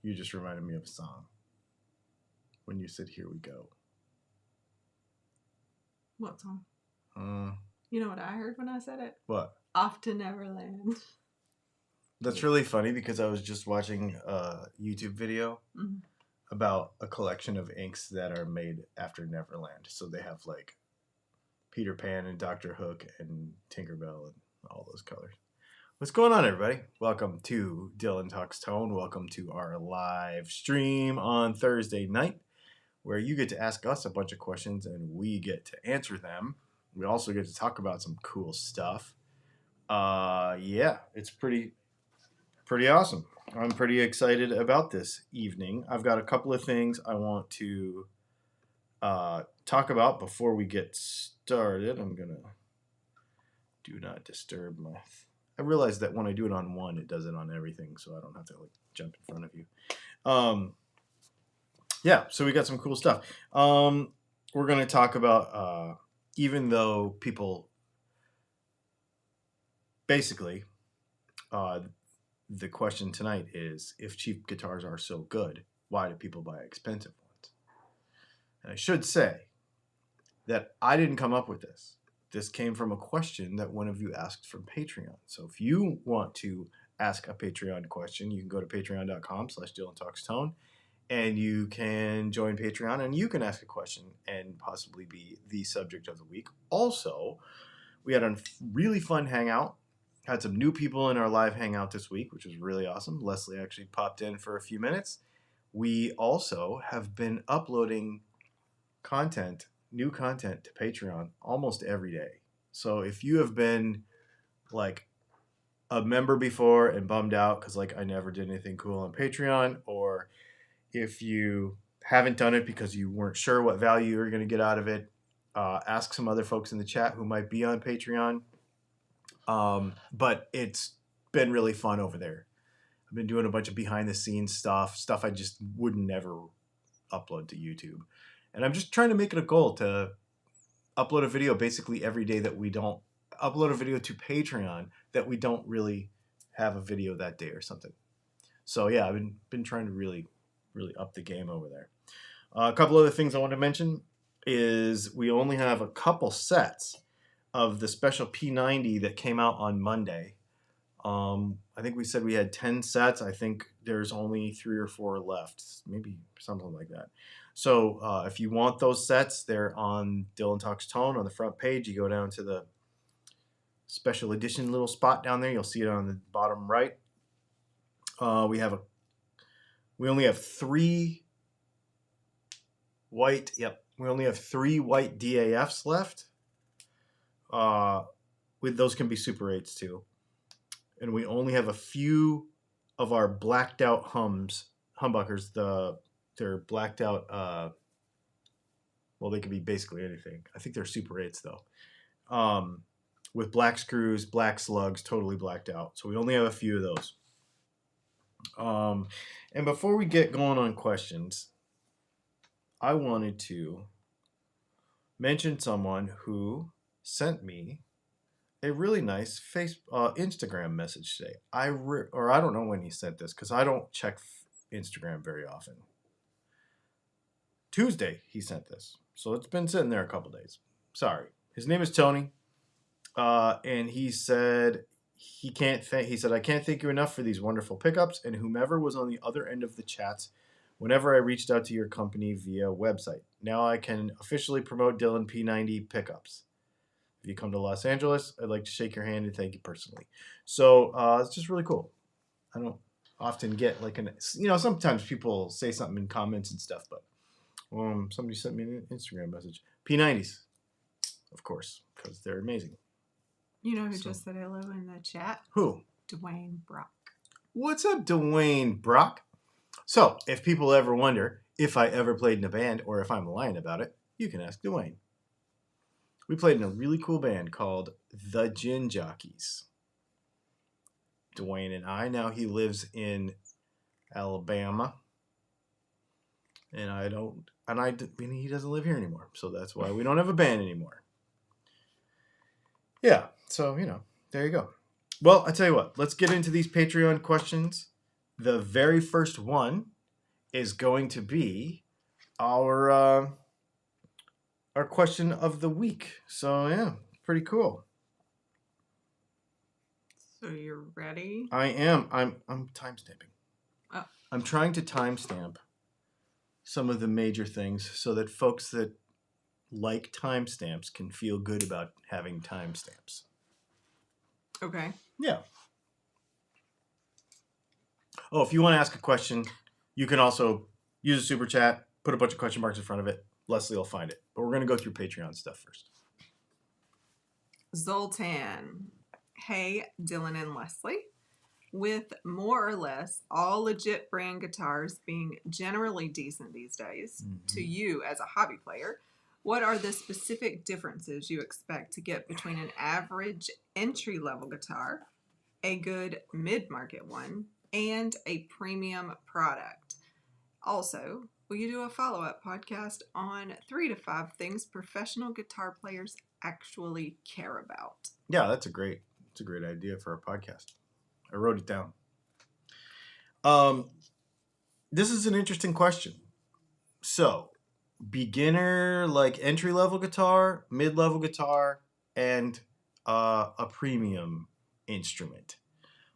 You just reminded me of a song when you said "Here we go." What song? Uh, You know what I heard when I said it? what? Off to Neverland. That's really funny because I was just watching a YouTube video about a collection of inks that are made after Neverland. So they have like Peter Pan and Dr. Hook and Tinkerbell and all those colors. What's going on, everybody? Welcome to Dylan Talks Tone. Welcome to our live stream on Thursday night, where you get to ask us a bunch of questions and we get to answer them. We also get to talk about some cool stuff. Yeah, it's pretty awesome. I'm pretty excited about this evening. I've got a couple of things I want to talk about before we get started. I'm gonna do not disturb my. I realize that when I do it on one, it does it on everything, so I don't have to like jump in front of you. Yeah, so we got some cool stuff. We're gonna talk about even though people basically. The question tonight is, if cheap guitars are so good, why do people buy expensive ones? And I should say that I didn't come up with this. This came from a question that one of you asked from Patreon. So if you want to ask a Patreon question, you can go to patreon.com/DylanTalksTone and you can join Patreon and you can ask a question and possibly be the subject of the week. Also, we had a really fun hangout. Had some new people in our live hangout this week, which was really awesome. Leslie actually popped in for a few minutes. We also have been uploading new content to Patreon almost every day. So if you have been like a member before and bummed out because like I never did anything cool on Patreon, or if you haven't done it because you weren't sure what value you were going to get out of it, ask some other folks in the chat who might be on Patreon. But it's been really fun over there. I've been doing a bunch of behind the scenes stuff I just would never upload to YouTube. And I'm just trying to make it a goal to upload a video basically every day that we don't upload a video to Patreon that we don't really have a video that day or something. So yeah, I've been trying to really up the game over there. A couple other things I want to mention is we only have a couple sets of the special P90 that came out on Monday. I think we said we had 10 sets. I think there's only 3 or 4 left, maybe something like that. So if you want those sets, they're on Dylan Talks Tone on the front page. You go down to the special edition little spot down there. You'll see it on the bottom right. We only have 3 white. Yep, we only have 3 white DAFs left. With those can be Super 8s too. And we only have a few of our blacked out humbuckers. They're blacked out. Well, they could be basically anything. I think they're Super 8s though. With black screws, black slugs, totally blacked out. So we only have a few of those. And before we get going on questions, I wanted to mention someone who sent me a really nice Instagram message today. I don't know when he sent this because I don't check Instagram very often. Tuesday he sent this, so it's been sitting there a couple days. Sorry. His name is Tony, and he said he said I can't thank you enough for these wonderful pickups and whomever was on the other end of the chats whenever I reached out to your company via website. Now I can officially promote Dylan P90 pickups. If you come to Los Angeles, I'd like to shake your hand and thank you personally. So it's just really cool. I don't often get like sometimes people say something in comments and stuff, but somebody sent me an Instagram message. P90s, of course, because they're amazing. You know who just said hello in the chat? Who? Dwayne Brock. What's up, Dwayne Brock? So if people ever wonder if I ever played in a band or if I'm lying about it, you can ask Dwayne. We played in a really cool band called The Gin Jockeys. Dwayne and I. Now he lives in Alabama. And he doesn't live here anymore. So that's why we don't have a band anymore. Yeah. So, there you go. Well, I tell you what, let's get into these Patreon questions. the very first one is going to be our question of the week. So yeah, pretty cool. So you're ready? I am. I'm timestamping. Oh. I'm trying to timestamp some of the major things so that folks that like timestamps can feel good about having timestamps. Okay. Yeah. Oh, if you want to ask a question, you can also use a super chat, put a bunch of question marks in front of it. Leslie will find it. But we're going to go through Patreon stuff first. Zoltan. Hey, Dylan and Leslie. With more or less all legit brand guitars being generally decent these days, to you as a hobby player, what are the specific differences you expect to get between an average entry-level guitar, a good mid-market one, and a premium product? Also, will you do a follow-up podcast on 3 to 5 things professional guitar players actually care about? Yeah, that's a great idea for a podcast. I wrote it down. This is an interesting question. So, beginner, like entry level guitar, mid level guitar, and a premium instrument.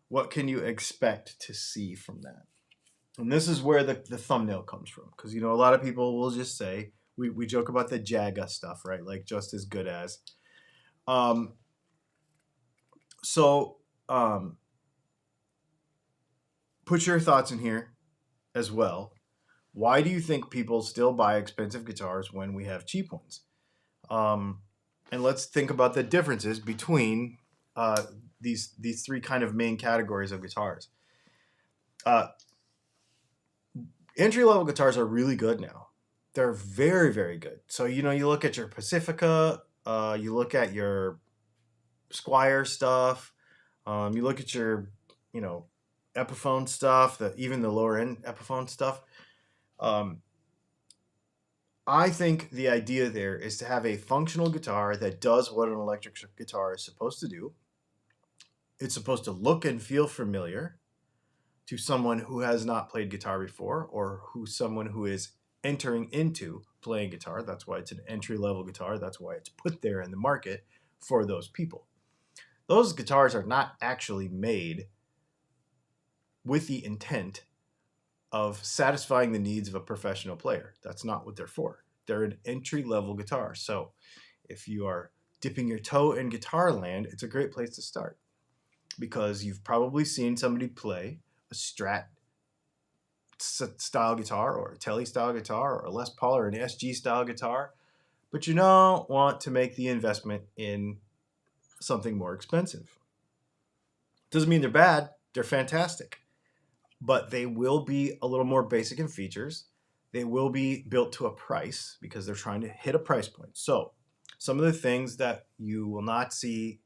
What can you expect to see from that? And this is where the thumbnail comes from. Because, a lot of people will just say, we joke about the Jaga stuff, right? Like just as good as. Put your thoughts in here as well. Why do you think people still buy expensive guitars when we have cheap ones? And let's think about the differences between these three kind of main categories of guitars. Entry level guitars are really good now. They're very, very good. So you look at your Pacifica, you look at your Squire stuff, you look at your Epiphone stuff, even the lower end Epiphone stuff. I think the idea there is to have a functional guitar that does what an electric guitar is supposed to do. It's supposed to look and feel familiar to someone who has not played guitar before, or someone who is entering into playing guitar. That's why it's an entry-level guitar. That's why it's put there in the market for those people. Those guitars are not actually made with the intent of satisfying the needs of a professional player. That's not what they're for. They're an entry-level guitar. So if you are dipping your toe in guitar land, it's a great place to start, because you've probably seen somebody play a Strat style guitar, or a Tele style guitar, or a Les Paul or an SG style guitar, but you don't want to make the investment in something more expensive. Doesn't mean they're bad. They're fantastic. But they will be a little more basic in features. They will be built to a price because they're trying to hit a price point. So some of the things that you will not see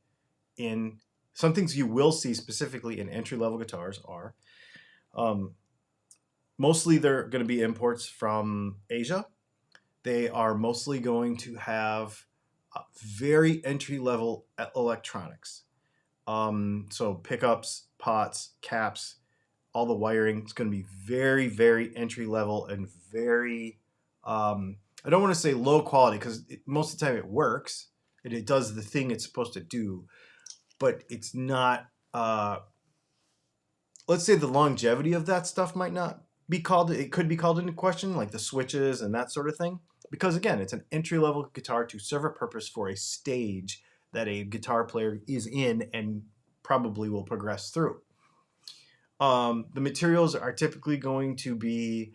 some things you will see specifically in entry-level guitars are mostly they're going to be imports from Asia. They are mostly going to have very entry-level electronics. So pickups, pots, caps, all the wiring is going to be very, very entry level and very, I don't want to say low quality, because most of the time it works and it does the thing it's supposed to do, but it's not, let's say the longevity of that stuff might not be it could be called into question, like the switches and that sort of thing. Because again, it's an entry level guitar to serve a purpose for a stage that a guitar player is in and probably will progress through. The materials are typically going to be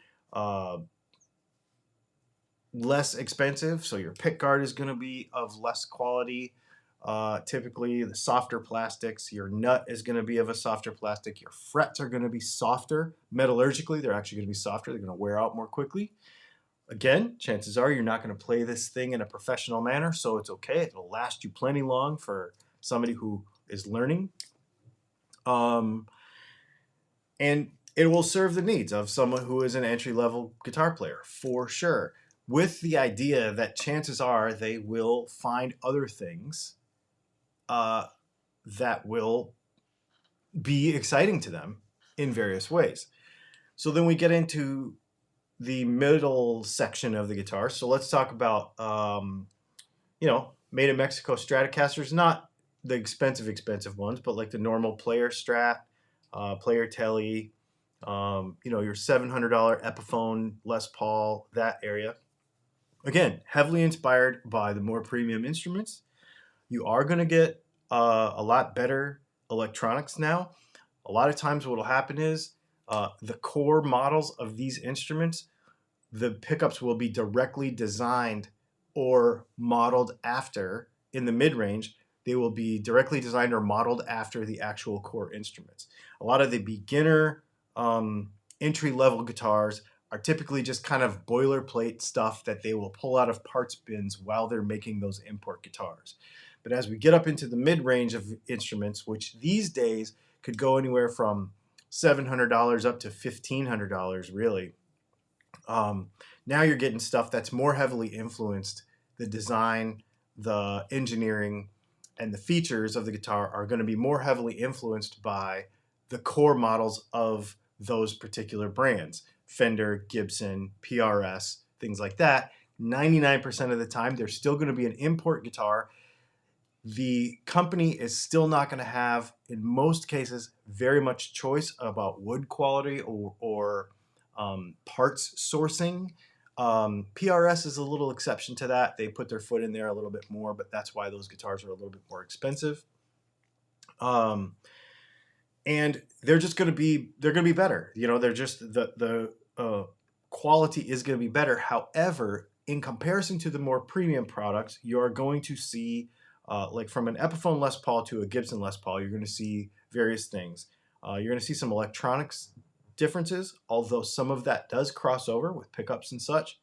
less expensive. So your pick guard is going to be of less quality. Typically, the softer plastics. Your nut is going to be of a softer plastic. Your frets are going to be softer. Metallurgically, they're actually going to be softer. They're going to wear out more quickly. Again, chances are you're not going to play this thing in a professional manner, so it's okay. It'll last you plenty long for somebody who is learning. And it will serve the needs of someone who is an entry-level guitar player, for sure, with the idea that chances are they will find other things that will be exciting to them in various ways. So then we get into the middle section of the guitar. So let's talk about, made in Mexico Stratocasters, not the expensive ones, but like the normal player Strat, player Telly, your $700 Epiphone Les Paul, that area. Again, heavily inspired by the more premium instruments. You are going to get a lot better electronics now. A lot of times what will happen is the core models of these instruments, the pickups will be directly designed or modeled after. In the mid-range, they will be directly designed or modeled after the actual core instruments. A lot of the beginner entry-level guitars are typically just kind of boilerplate stuff that they will pull out of parts bins while they're making those import guitars. But as we get up into the mid-range of instruments, which these days could go anywhere from $700 up to $1,500 really, now you're getting stuff that's more heavily influenced. The design, the engineering, and the features of the guitar are going to be more heavily influenced by the core models of those particular brands. Fender, Gibson, PRS, things like that. 99% of the time, there's still going to be an import guitar. The company is still not going to have, in most cases, very much choice about wood quality or parts sourcing. PRS is a little exception to that. They put their foot in there a little bit more, but that's why those guitars are a little bit more expensive. And they're just going to be better. They're just the quality is going to be better. However, in comparison to the more premium products, you're going to see like from an Epiphone Les Paul to a Gibson Les Paul, you're going to see various things. You're going to see some electronics differences, although some of that does cross over with pickups and such.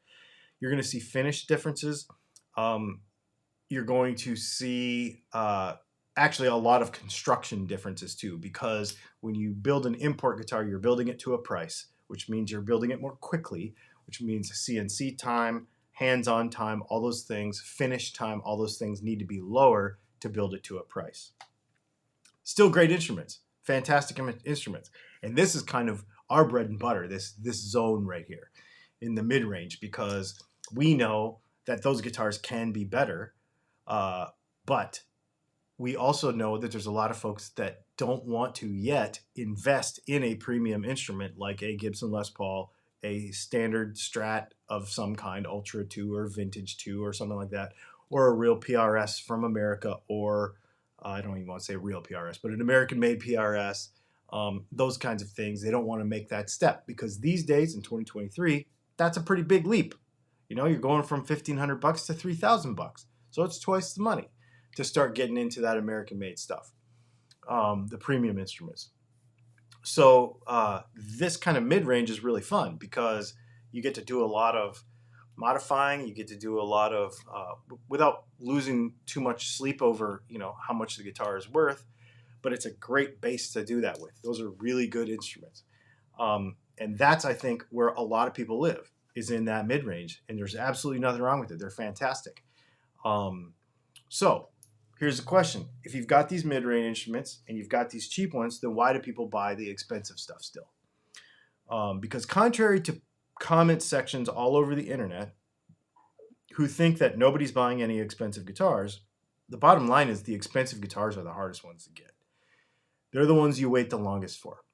You're going to see finish differences. You're going to see actually a lot of construction differences too, because when you build an import guitar, you're building it to a price, which means you're building it more quickly, which means CNC time, hands-on time, all those things, finish time, all those things need to be lower to build it to a price. Still great instruments, fantastic instruments. And this is kind of our bread and butter, this zone right here in the mid-range, because we know that those guitars can be better, but we also know that there's a lot of folks that don't want to yet invest in a premium instrument like a Gibson Les Paul, a standard Strat of some kind, Ultra 2 or Vintage 2 or something like that, or a real PRS from America, or I don't even want to say real PRS, but an American-made PRS, those kinds of things. They don't want to make that step because these days in 2023, that's a pretty big leap. You're going from $1,500 to $3,000, so it's twice the money to start getting into that American-made stuff, the premium instruments. So this kind of mid-range is really fun because you get to do a lot of modifying. You get to do a lot of, without losing too much sleep over, how much the guitar is worth, but it's a great base to do that with. Those are really good instruments. And that's, I think, where a lot of people live, is in that mid-range, and there's absolutely nothing wrong with it. They're fantastic. So here's the question. If you've got these mid-range instruments and you've got these cheap ones, then why do people buy the expensive stuff still? Because contrary to comment sections all over the internet who think that nobody's buying any expensive guitars, the bottom line is the expensive guitars are the hardest ones to get. They're the ones you wait the longest for.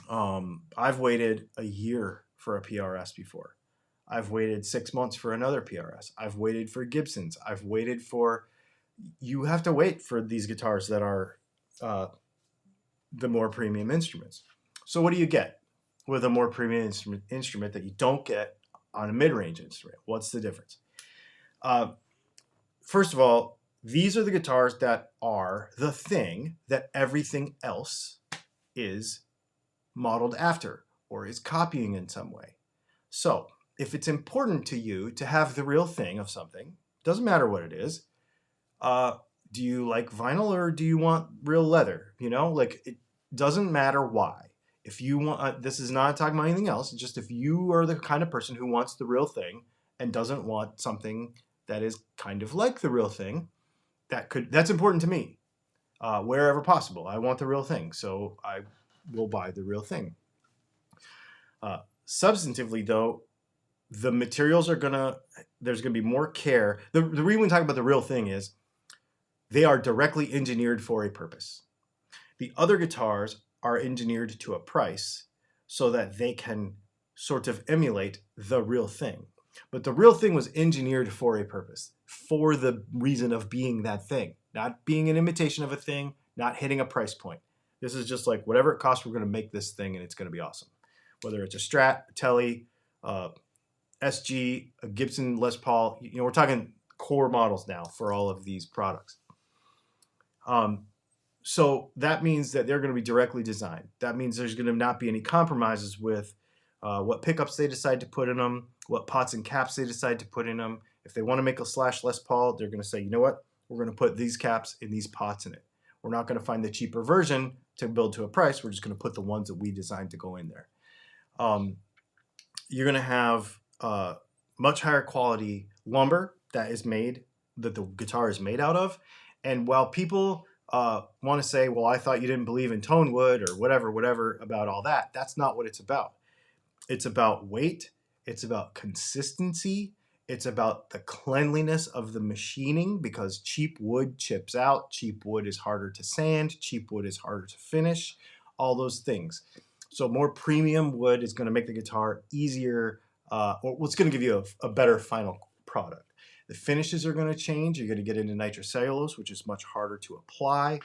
I've waited a year for a PRS before. I've waited 6 months for another PRS. I've waited for Gibsons. You have to wait for these guitars that are the more premium instruments. So what do you get with a more premium instrument that you don't get on a mid-range instrument? What's the difference? First of all, these are the guitars that are the thing that everything else is modeled after or is copying in some way. So if it's important to you to have the real thing of something, doesn't matter what it is, do you like vinyl or do you want real leather? It doesn't matter why. If you want, this is not talking about anything else. It's just if you are the kind of person who wants the real thing and doesn't want something that is kind of like the real thing, that's important to me. Wherever possible, I want the real thing. So I will buy the real thing. Substantively, though, the materials are there's gonna be more care. The reason we talk about the real thing is they are directly engineered for a purpose. The other guitars are engineered to a price so that they can sort of emulate the real thing. But the real thing was engineered for a purpose, for the reason of being that thing, not being an imitation of a thing, not hitting a price point. This is just like whatever it costs, we're going to make this thing and it's going to be awesome. Whether it's a Strat, a Tele, SG, a Gibson Les Paul, we're talking core models now for all of these products. So that means that they're going to be directly designed. That means there's going to not be any compromises with what pickups they decide to put in them, what pots and caps they decide to put in them. If they want to make a slash Les Paul, they're going to say, you know what? We're going to put these caps in these pots in it. We're not going to find the cheaper version to build to a price. We're just going to put the ones that we designed to go in there. You're going to have much higher quality lumber that the guitar is made out of. And while people want to say, well, I thought you didn't believe in tone wood or whatever about all that, that's not what it's about. It's about weight. It's about consistency. It's about the cleanliness of the machining, because cheap wood chips out. Cheap wood is harder to sand. Cheap wood is harder to finish. All those things. So more premium wood is going to make the guitar easier, or it's going to give you a better final product. The finishes are going to change. You're going to get into nitrocellulose, which is much harder to apply.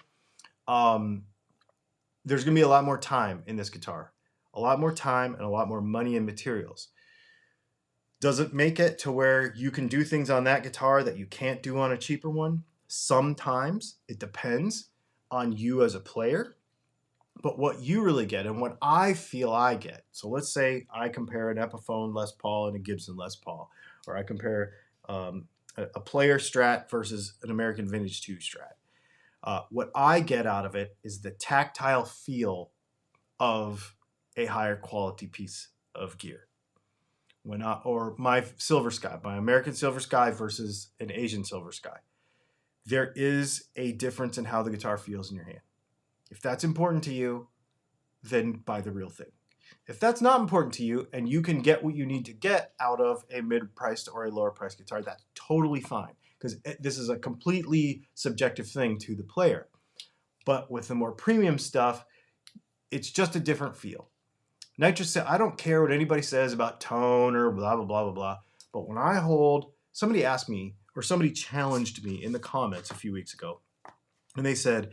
There's going to be a lot more time in this guitar. A lot more time and a lot more money and materials. Does it make it to where you can do things on that guitar that you can't do on a cheaper one? Sometimes. It depends on you as a player. But what you really get and what I feel I get. So let's say I compare an Epiphone Les Paul and a Gibson Les Paul. Or I compare a player Strat versus an American Vintage 2 Strat. What I get out of it is the tactile feel of a higher quality piece of gear. Or my Silver Sky, my American Silver Sky versus an Asian Silver Sky. There is a difference in how the guitar feels in your hand. If that's important to you, then buy the real thing. If that's not important to you and you can get what you need to get out of a mid-priced or a lower-priced guitar, that's totally fine, because this is a completely subjective thing to the player. But with the more premium stuff, it's just a different feel. I don't care what anybody says about tone or blah, blah, blah, blah, blah. But when somebody asked me, or somebody challenged me in the comments a few weeks ago, and they said,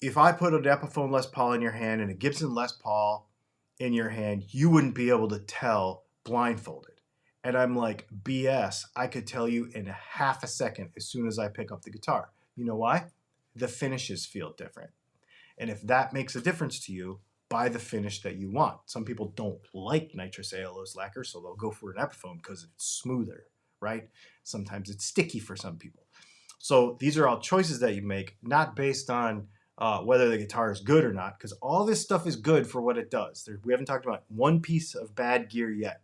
if I put an Epiphone Les Paul in your hand and a Gibson Les Paul in your hand, you wouldn't be able to tell blindfolded. And I'm like, BS. I could tell you in half a second as soon as I pick up the guitar. You know why? The finishes feel different. And if that makes a difference to you, buy the finish that you want. Some people don't like nitrocellulose lacquer, so they'll go for an Epiphone because it's smoother, right? Sometimes it's sticky for some people. So these are all choices that you make, not based on whether the guitar is good or not, because all this stuff is good for what it does. We haven't talked about one piece of bad gear yet,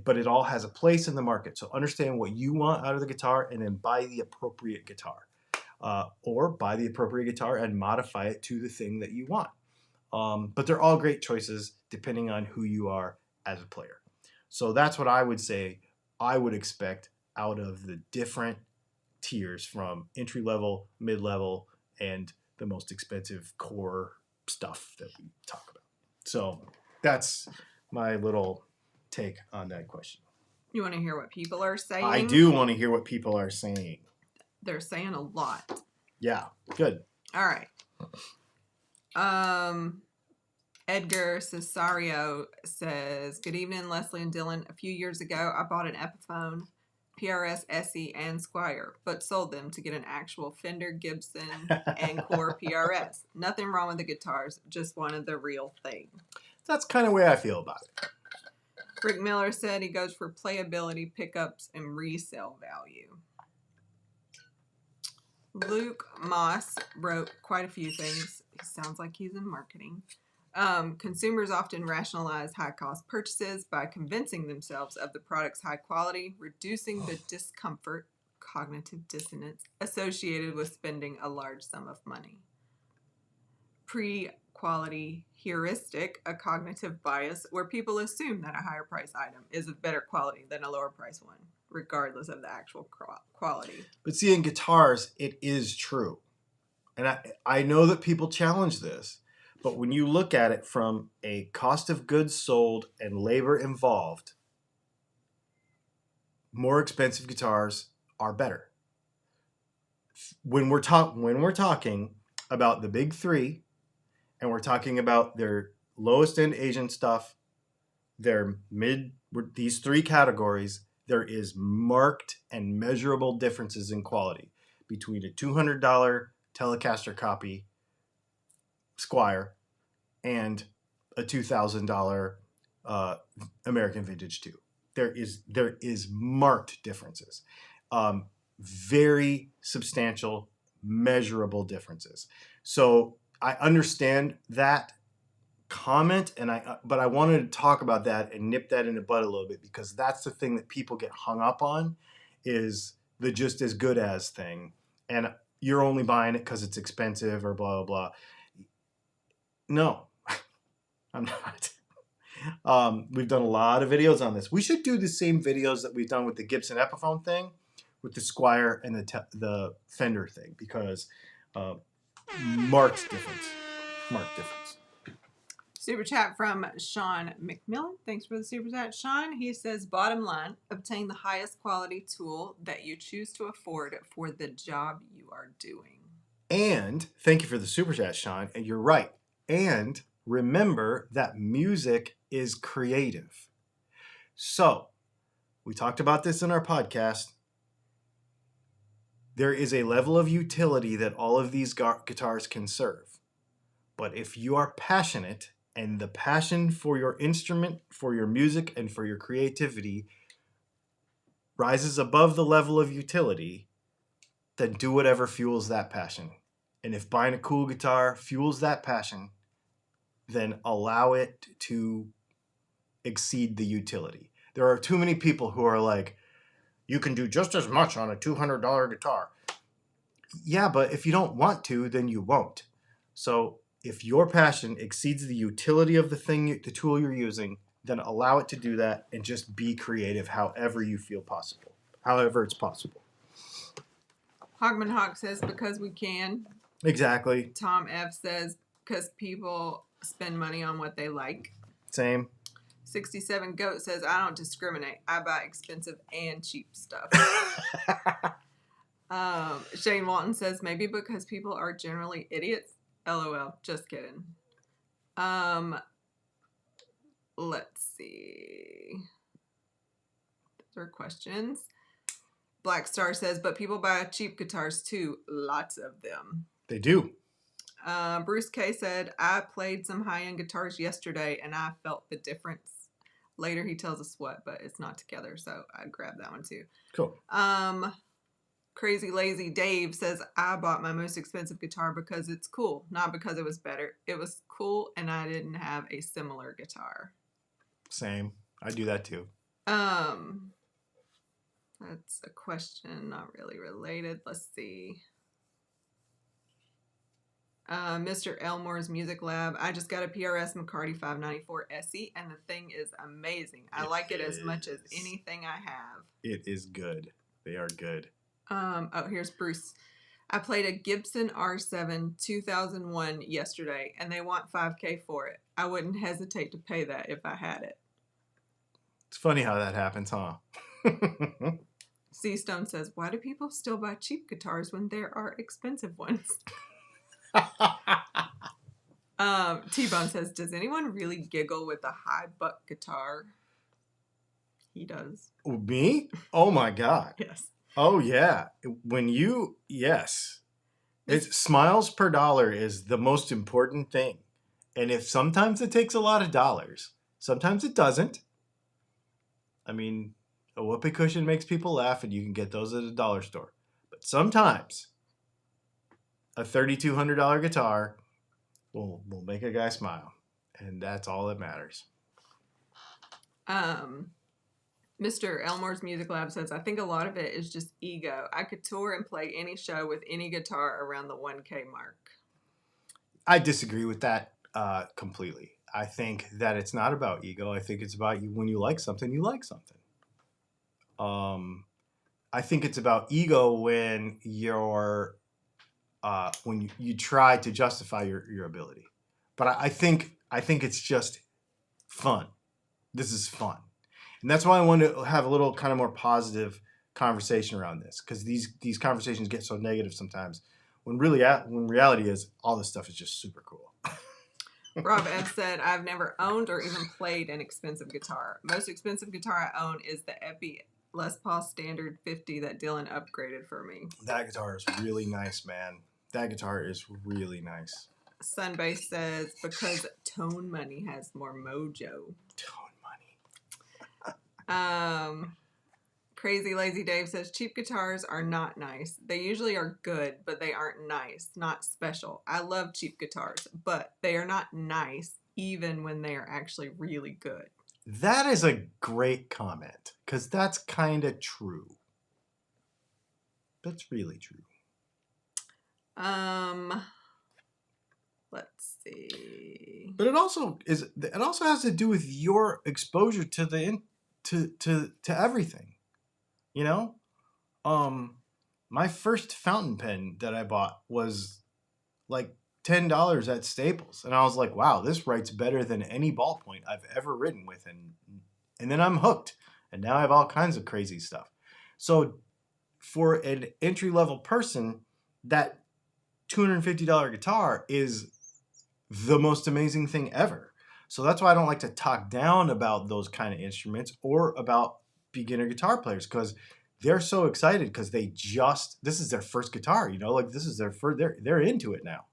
but it all has a place in the market. So understand what you want out of the guitar and then buy the appropriate guitar. Or buy the appropriate guitar and modify it to the thing that you want. But they're all great choices depending on who you are as a player. So that's what I would say I would expect out of the different tiers, from entry level, mid level, and the most expensive core stuff that we talk about. So that's my little take on that question. You want to hear what people are saying? I do want to hear what people are saying. They're saying a lot. Yeah, good. All right. Edgar Cesario says, good evening, Leslie and Dylan. A few years ago, I bought an Epiphone, PRS, SE, and Squire, but sold them to get an actual Fender, Gibson, and Core PRS. Nothing wrong with the guitars, just wanted the real thing. That's kind of the way I feel about it. Rick Miller said he goes for playability, pickups, and resale value. Luke Moss wrote quite a few things. He sounds like he's in marketing. Consumers often rationalize high-cost purchases by convincing themselves of the product's high quality, reducing the discomfort, cognitive dissonance, associated with spending a large sum of money. quality heuristic, a cognitive bias where people assume that a higher price item is of better quality than a lower price one, regardless of the actual quality. But see, in guitars, it is true. And I know that people challenge this, but when you look at it from a cost of goods sold and labor involved, more expensive guitars are better. When we're talking about the big three, and we're talking about their lowest end Asian stuff, these three categories, there is marked and measurable differences in quality between a $200 Telecaster copy Squire and a $2,000 American Vintage 2. There is marked differences, very substantial, measurable differences. So I understand that comment, but I wanted to talk about that and nip that in the bud a little bit, because that's the thing that people get hung up on, is the just as good as thing, and you're only buying it because it's expensive or blah blah blah. No, I'm not. We've done a lot of videos on this. We should do the same videos that we've done with the Gibson Epiphone thing, with the Squire and the Fender thing, because marked difference. Marked difference. Super chat from Sean McMillan. Thanks for the super chat, Sean. He says, bottom line, obtain the highest quality tool that you choose to afford for the job you are doing. And thank you for the super chat, Sean. And you're right. And remember that music is creative. So we talked about this in our podcast. There is a level of utility that all of these guitars can serve. But if you are passionate, and the passion for your instrument, for your music, and for your creativity rises above the level of utility, then do whatever fuels that passion. And if buying a cool guitar fuels that passion, then allow it to exceed the utility. There are too many people who are like, you can do just as much on a $200 guitar. Yeah, but if you don't want to, then you won't. So if your passion exceeds the utility of the tool you're using, then allow it to do that and just be creative however you feel possible. However it's possible. Hogman Hawk says, because we can. Exactly. Tom F says, because people spend money on what they like. Same. 67 Goat says, I don't discriminate. I buy expensive and cheap stuff. Shane Walton says, maybe because people are generally idiots. LOL. Just kidding. Let's see. Those are questions. Black Star says, but people buy cheap guitars too. Lots of them. They do. Bruce K said, I played some high-end guitars yesterday and I felt the difference. Later he tells us what, but it's not together, so I grabbed that one too. Cool. Crazy Lazy Dave says, I bought my most expensive guitar because it's cool, not because it was better. It was cool and I didn't have a similar guitar. Same. I do that too. That's a question not really related. Let's see. Mr. Elmore's Music Lab. I just got a PRS McCarty 594 SE and the thing is amazing. I like it as much as anything I have. It is good. They are good. Here's Bruce. I played a Gibson R7 2001 yesterday and they want $5,000 for it. I wouldn't hesitate to pay that if I had it. It's funny how that happens, huh? C Stone says, why do people still buy cheap guitars when there are expensive ones? T-Bone says, does anyone really giggle with a high buck guitar? He does. Me? Oh my God. Yes. Oh yeah. Yes. It's smiles per dollar is the most important thing. And if sometimes it takes a lot of dollars, sometimes it doesn't. I mean, a whoopee cushion makes people laugh and you can get those at a dollar store. But sometimes a $3,200 guitar will make a guy smile. And that's all that matters. Mr. Elmore's Music Lab says, I think a lot of it is just ego. I could tour and play any show with any guitar around the $1,000 mark. I disagree with that. Completely. I think that it's not about ego. I think it's about you. When you like something, you like something. I think it's about ego when you try to justify your ability. But I think it's just fun. This is fun, and that's why I want to have a little kind of more positive conversation around this, because these conversations get so negative sometimes. When reality is all this stuff is just super cool. Rob F said, I've never owned or even played an expensive guitar. Most expensive guitar I own is the Epi Les Paul Standard 50 that Dylan upgraded for me. That guitar is really nice, man. That guitar is really nice. Sunbase says, because Tone Money has more mojo. Tone Money. Crazy Lazy Dave says, cheap guitars are not nice. They usually are good, but they aren't nice, not special. I love cheap guitars, but they are not nice even when they are actually really good. That is a great comment, because that's kind of true. That's really true. Let's see. But it also has to do with your exposure to everything. You know? My first fountain pen that I bought was like $10 at Staples, and I was like, wow, this writes better than any ballpoint I've ever written with, and then I'm hooked, and now I have all kinds of crazy stuff. So for an entry-level person, that $250 guitar is the most amazing thing ever. So that's why I don't like to talk down about those kind of instruments or about beginner guitar players, because they're so excited because this is their first guitar, like this is their first, they're into it now.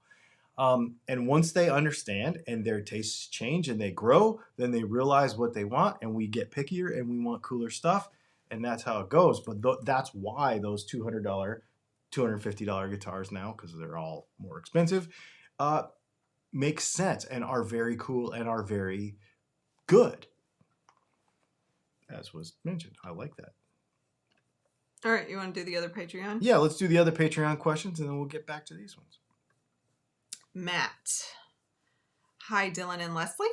And once they understand and their tastes change and they grow, then they realize what they want, and we get pickier and we want cooler stuff, and that's how it goes. But that's why those $200, $250 guitars now, because they're all more expensive, make sense and are very cool and are very good. As was mentioned, I like that. All right, you want to do the other Patreon? Yeah, let's do the other Patreon questions, and then we'll get back to these ones. Matt. Hi, Dylan and Leslie.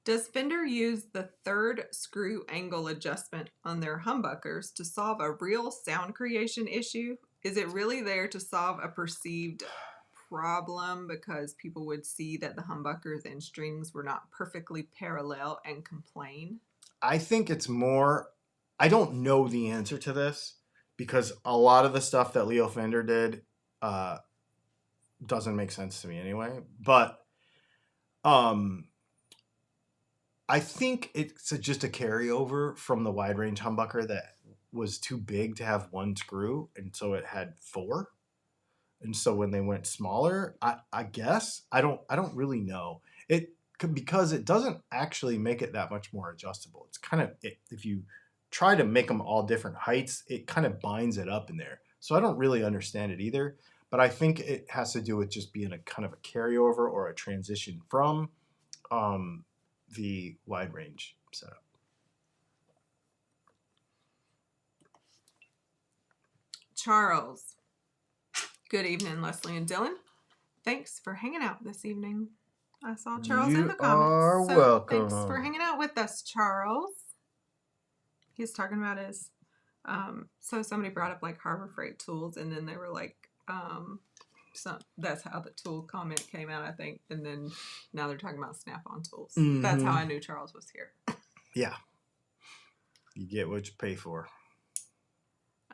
Does Fender use the third screw angle adjustment on their humbuckers to solve a real sound creation issue? Is it really there to solve a perceived problem because people would see that the humbuckers and strings were not perfectly parallel and complain? I think it's more... I don't know the answer to this, because a lot of the stuff that Leo Fender did doesn't make sense to me anyway. But I think it's just a carryover from the wide range humbucker that was too big to have one screw, and so it had four. And so when they went smaller, I guess I don't really know because it doesn't actually make it that much more adjustable. It's kind of if you try to make them all different heights, it kind of binds it up in there. So I don't really understand it either, but I think it has to do with just being a kind of a carryover or a transition from the wide range setup. Charles. Good evening, Leslie and Dylan. Thanks for hanging out this evening. I saw Charles in the comments. You are welcome. Thanks for hanging out with us, Charles. He's talking about his, so somebody brought up like Harbor Freight tools, and then they were like, that's how the tool comment came out, I think. And then now they're talking about Snap-on tools. Mm-hmm. That's how I knew Charles was here. Yeah. You get what you pay for.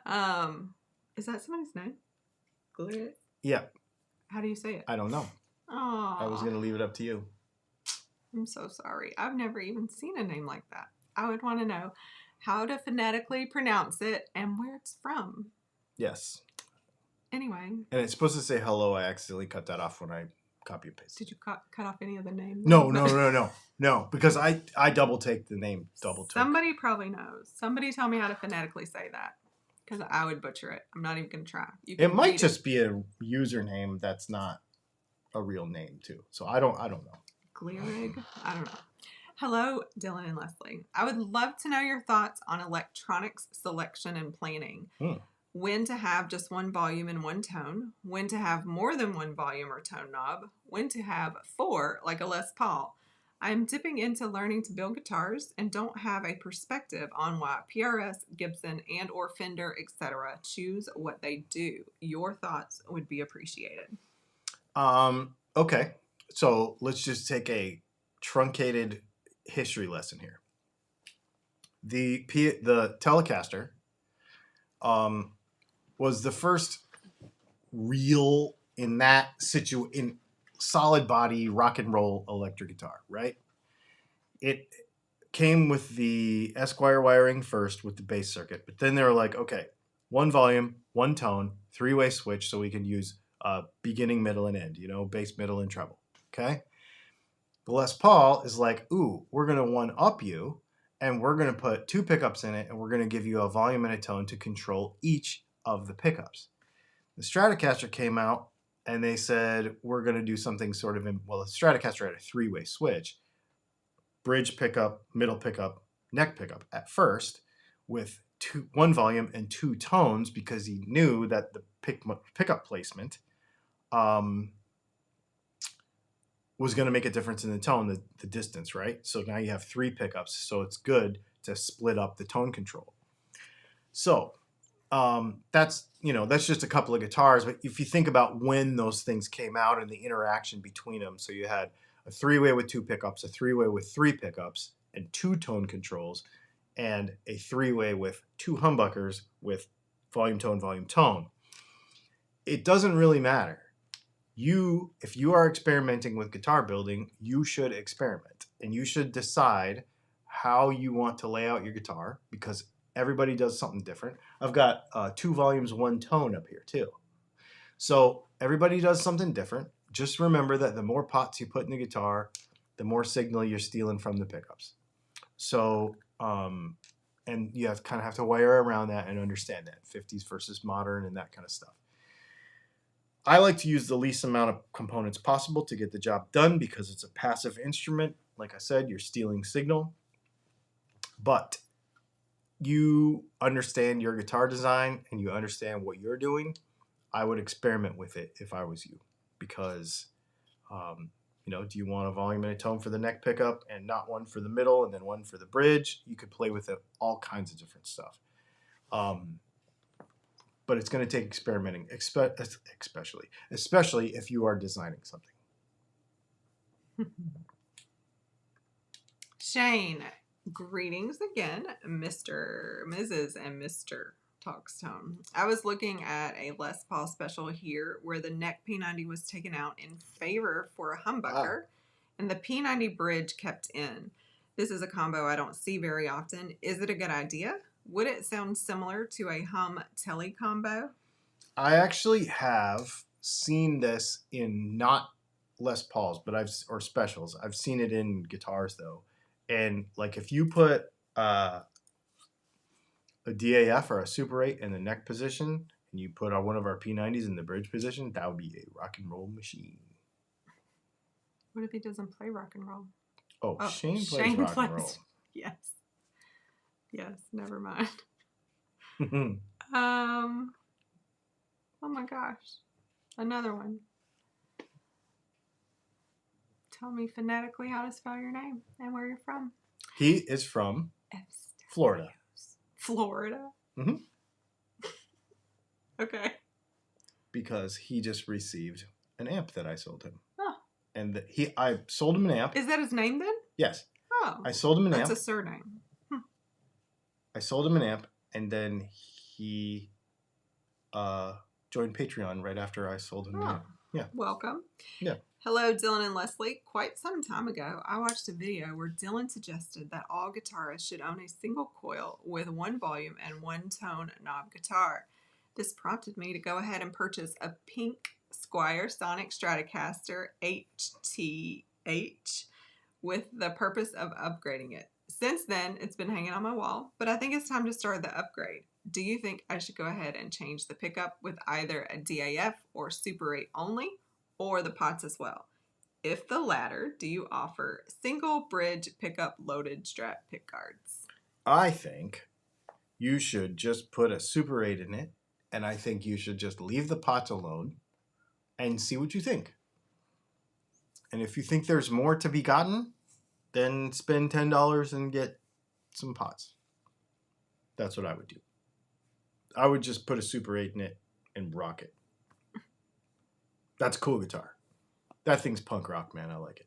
Is that somebody's name? Glitch? Yeah. How do you say it? I don't know. Oh. I was going to leave it up to you. I'm so sorry. I've never even seen a name like that. I would want to know how to phonetically pronounce it and where it's from. Yes. Anyway. And it's supposed to say hello. I accidentally cut that off when I copy and paste. Did you cut off any of the names? No, because I double take the name double took. Somebody probably knows. Somebody tell me how to phonetically say that, because I would butcher it. I'm not even going to try. It might just be a username that's not a real name too. So I don't know. Gleerig? I don't know. Hello, Dylan and Leslie. I would love to know your thoughts on electronics selection and planning. when to have just one volume and one tone, when to have more than one volume or tone knob, when to have 4 like a Les Paul. I'm dipping into learning to build guitars and don't have a perspective on why PRS, Gibson, and or Fender, etc. choose what they do. Your thoughts would be appreciated. Okay. So let's just take a truncated history lesson here. The Telecaster was the first real in solid body rock and roll electric guitar, right? It came with the Esquire wiring first with the bass circuit, but then they were like, okay, one volume, one tone, 3-way switch, so we can use beginning, middle, and end, bass, middle, and treble. Okay. The Les Paul is like, ooh, we're going to one up you, and we're going to put 2 pickups in it, and we're going to give you a volume and a tone to control each of the pickups. The Stratocaster came out, and they said, we're going to do something sort of the Stratocaster had a 3-way switch, bridge pickup, middle pickup, neck pickup at first, with one volume and 2 tones, because he knew that the pickup placement was going to make a difference in the tone, the distance, right? So now you have 3 pickups, so it's good to split up the tone control. So that's just a couple of guitars, but if you think about when those things came out and the interaction between them, so you had a 3-way with 2 pickups, a 3-way with 3 pickups, and 2 tone controls, and a 3-way with 2 humbuckers with volume, tone. It doesn't really matter. If you are experimenting with guitar building, you should experiment, and you should decide how you want to lay out your guitar, because everybody does something different. I've got 2 volumes, 1 tone up here too. So everybody does something different. Just remember that the more pots you put in the guitar, the more signal you're stealing from the pickups. So, and you kind of have to wire around that and understand that 50s versus modern and that kind of stuff. I like to use the least amount of components possible to get the job done, because it's a passive instrument. Like I said, you're stealing signal. But you understand your guitar design and you understand what you're doing, I would experiment with it if I was you. Because, do you want a volume and a tone for the neck pickup and not one for the middle and then one for the bridge? You could play with it, all kinds of different stuff. But it's going to take experimenting, especially if you are designing something. Shane, greetings again, Mr., Mrs., and Mr. Talkstone. I was looking at a Les Paul special here where the neck P90 was taken out in favor for a humbucker and the P90 bridge kept in. This is a combo I don't see very often. Is it a good idea? Would it sound similar to a hum telly combo? I actually have seen this in not Les Pauls, but or specials. I've seen it in guitars though. And like if you put a DAF or a Super 8 in the neck position, and you put one of our P90s in the bridge position, that would be a rock and roll machine. What if he doesn't play rock and roll? Oh, Shane plays rock and roll. Yes. Yes, never mind. Oh my gosh. Another one. Tell me phonetically how to spell your name and where you're from. He is from Florida. Florida? Mm-hmm. Okay. Because he just received an amp that I sold him. Oh. And I sold him an amp. Is that his name then? Yes. Oh. I sold him an amp. That's a surname. I sold him an amp, and then he joined Patreon right after I sold him the amp. Yeah. Welcome. Yeah. Hello, Dylan and Leslie. Quite some time ago, I watched a video where Dylan suggested that all guitarists should own a single coil with 1 volume and 1 tone knob guitar. This prompted me to go ahead and purchase a pink Squier Sonic Stratocaster HTH with the purpose of upgrading it. Since then, it's been hanging on my wall, but I think it's time to start the upgrade. Do you think I should go ahead and change the pickup with either a DAF or Super 8 only, or the pots as well? If the latter, do you offer single bridge pickup loaded Strat pick guards? I think you should just put a Super 8 in it And I think you should just leave the pots alone and see what you think. And if you think there's more to be gotten, then spend $10 and get some pots. That's what I would do. I would just put a Super 8 in it and rock it. That's a cool guitar. That thing's punk rock, man. I like it.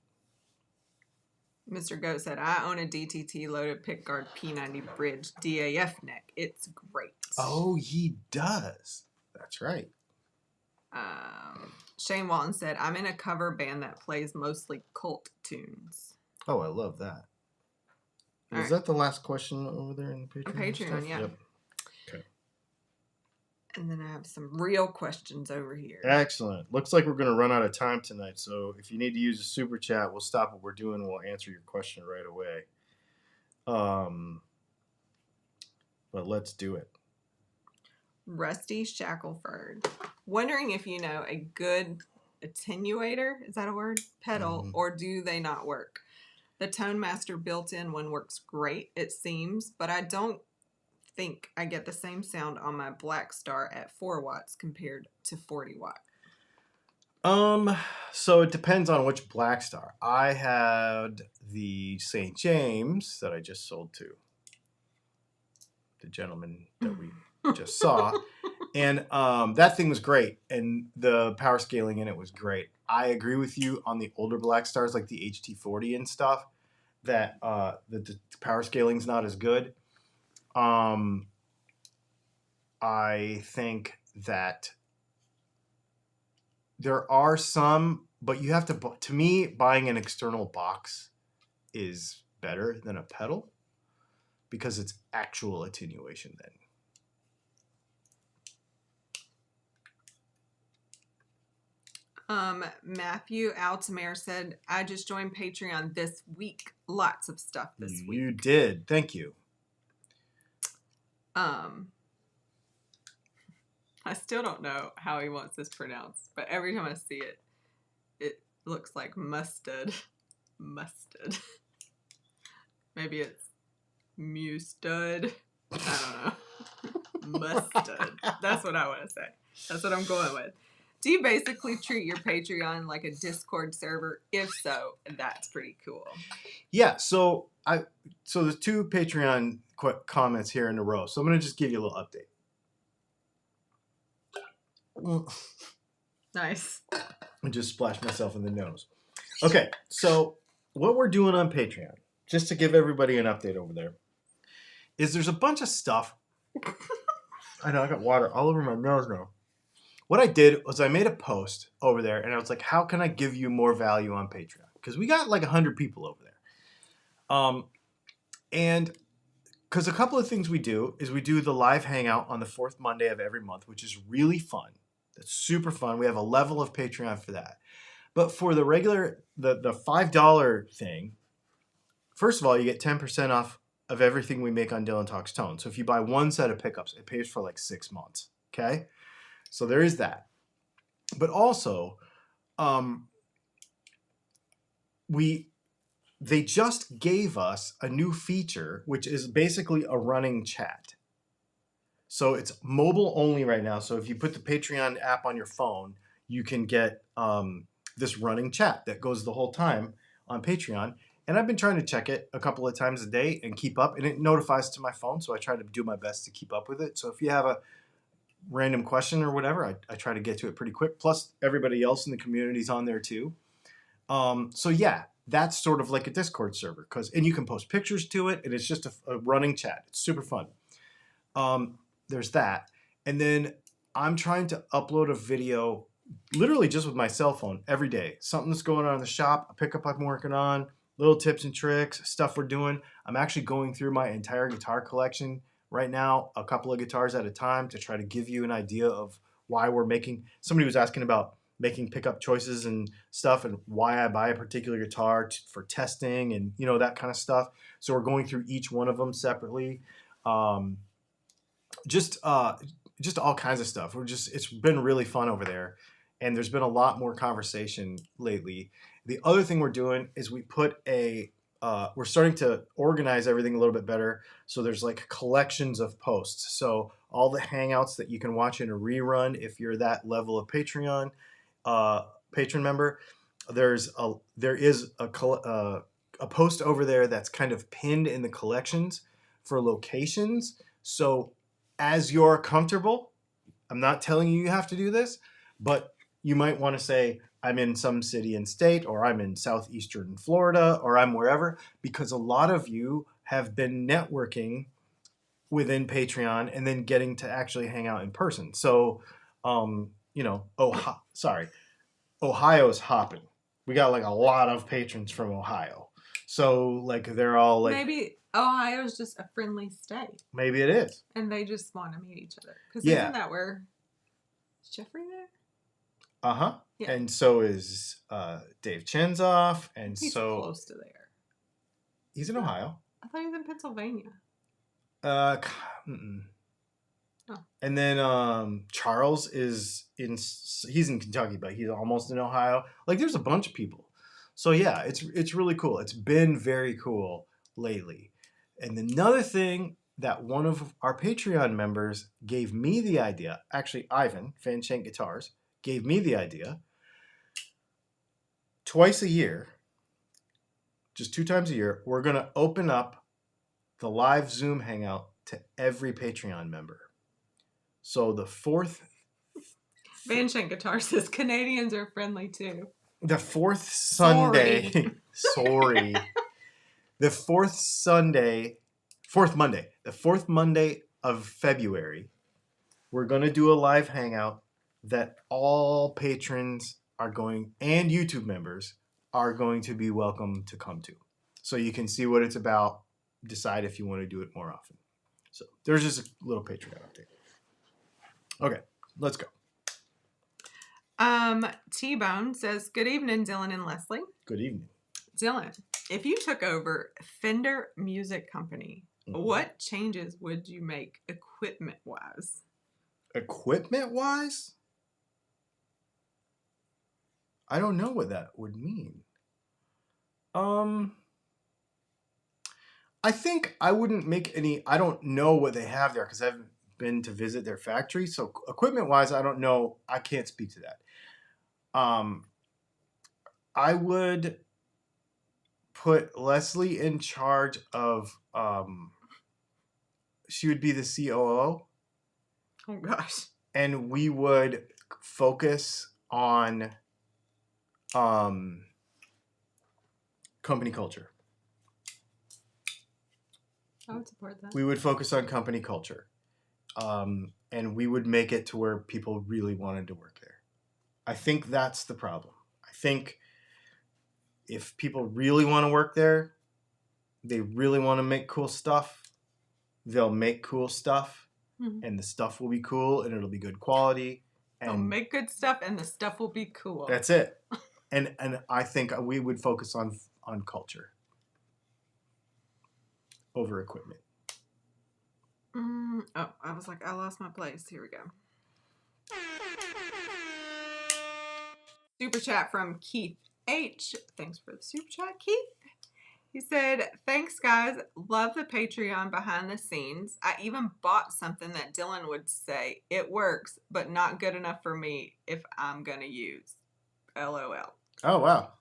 Mr. Goat said, I own a DTT loaded pickguard P90 bridge DAF neck. It's great. Oh, he does. That's right. Shane Walton said, I'm in a cover band that plays mostly cult tunes. Oh, I love that. All Is that the last question over there in the Patreon? Patreon, yeah. Yep. Okay. And then I have some real questions over here. Excellent. Looks like we're going to run out of time tonight. So if you need to use a super chat, we'll stop what we're doing. We'll answer your question right away. But let's do it. Rusty Shackelford. Wondering if you know a good attenuator, is that a word? Pedal, or do they not work? The Tone Master built-in one works great, it seems, but I don't think I get the same sound on my Black Star at 4 watts compared to 40 watt. So it depends on which Black Star. I had the St. James that I just sold to the gentleman that we just saw. And that thing was great. And the power scaling in it was great. I agree with you on the older Black Stars like the HT40 and stuff that the power scaling's not as good. I think that there are some, but you have to me, buying an external box is better than a pedal because it's actual attenuation then. Matthew Altamere said, I just joined Patreon this week. Lots of stuff this week. You did. Thank you. I still don't know how he wants this pronounced, but every time I see it, it looks like mustard. Mustard. Maybe it's mustard. I don't know. Mustard. That's what I want to say. That's what I'm going with. Do you basically treat your Patreon like a Discord server? If so, that's pretty cool. Yeah, so there's 2 Patreon comments here in a row. So I'm going to just give you a little update. Nice. I just splashed myself in the nose. Okay, so what we're doing on Patreon, just to give everybody an update over there, is there's a bunch of stuff. I know, I got water all over my nose now. What I did was I made a post over there, and I was like, how can I give you more value on Patreon? Because we got like 100 people over there. And because a couple of things we do is we do the live hangout on the 4th Monday of every month, which is really fun. That's super fun. We have a level of Patreon for that. But for the regular, the $5 thing, first of all, you get 10% off of everything we make on Dylan Talks Tone. So if you buy one set of pickups, it pays for like 6 months. Okay? So there is that. But also, they just gave us a new feature, which is basically a running chat. So it's mobile only right now. So if you put the Patreon app on your phone, you can get this running chat that goes the whole time on Patreon. And I've been trying to check it a couple of times a day and keep up. And it notifies to my phone, so I try to do my best to keep up with it. So if you have a random question or whatever, I try to get to it pretty quick. Plus, everybody else in the community is on there too. So yeah, that's sort of like a Discord server, and you can post pictures to it, and it's just a running chat. It's super fun. There's that, and then I'm trying to upload a video, literally just with my cell phone every day. Something that's going on in the shop, a pickup I'm working on, little tips and tricks, stuff we're doing. I'm actually going through my entire guitar collection right now, a couple of guitars at a time, to try to give you an idea of why we're making. Somebody was asking about making pickup choices and stuff, and why I buy a particular guitar for testing and that kind of stuff. So we're going through each one of them separately. Just all kinds of stuff. It's been really fun over there, and there's been a lot more conversation lately. The other thing we're doing is we put a we're starting to organize everything a little bit better. So there's like collections of posts. So all the hangouts that you can watch in a rerun, if you're that level of Patreon patron member, there is a post over there that's kind of pinned in the collections for locations. So as you're comfortable, I'm not telling you have to do this, but you might want to say, I'm in some city and state, or I'm in southeastern Florida, or I'm wherever, because a lot of you have been networking within Patreon and then getting to actually hang out in person. So, Ohio's hopping. We got like a lot of patrons from Ohio. So like they're all like, maybe Ohio's just a friendly state. Maybe it is. And they just want to meet each other. Because Yeah. isn't that where is Jeffrey there? Uh-huh. Yeah. And so is Dave Chenzoff. And He's so close to there. He's in Ohio. I thought he was in Pennsylvania. Mm-mm. Oh. And then Charles he's in Kentucky, but he's almost in Ohio. Like there's a bunch of people. So yeah, it's really cool. It's been very cool lately. And another thing that one of our Patreon members gave me the idea, actually Ivan, Fanshank Guitars, gave me the idea. Twice a year, just 2 times a year, we're going to open up the live Zoom hangout to every Patreon member. So the fourth... Fanshank Guitar says Canadians are friendly too. The fourth Sunday... Sorry. The fourth Monday of February, we're going to do a live hangout that all patrons are going, and YouTube members are going to be welcome to come to. So you can see what it's about, decide if you want to do it more often. So there's just a little Patreon update. Okay, let's go. T-Bone says, good evening, Dylan and Leslie. Good evening. Dylan, if you took over Fender Music Company, what changes would you make equipment-wise? Equipment-wise? I don't know what that would mean. I think I wouldn't make any... I don't know what they have there because I haven't been to visit their factory. So equipment-wise, I don't know. I can't speak to that. I would put Leslie in charge of... she would be the COO. Oh, gosh. And we would focus on company culture. I would support that. We would focus on company culture. And we would make it to where people really wanted to work there. I think that's the problem. I think if people really want to work there, they really want to make cool stuff, they'll make cool stuff. Mm-hmm. And the stuff will be cool and it'll be good quality. And they'll make good stuff and the stuff will be cool. That's it. And I think we would focus on culture over equipment. Oh, I was like, I lost my place. Here we go. Super chat from Keith H. Thanks for the super chat, Keith. He said, thanks, guys. Love the Patreon behind the scenes. I even bought something that Dylan would say, it works, but not good enough for me if I'm going to use. LOL. Oh, wow.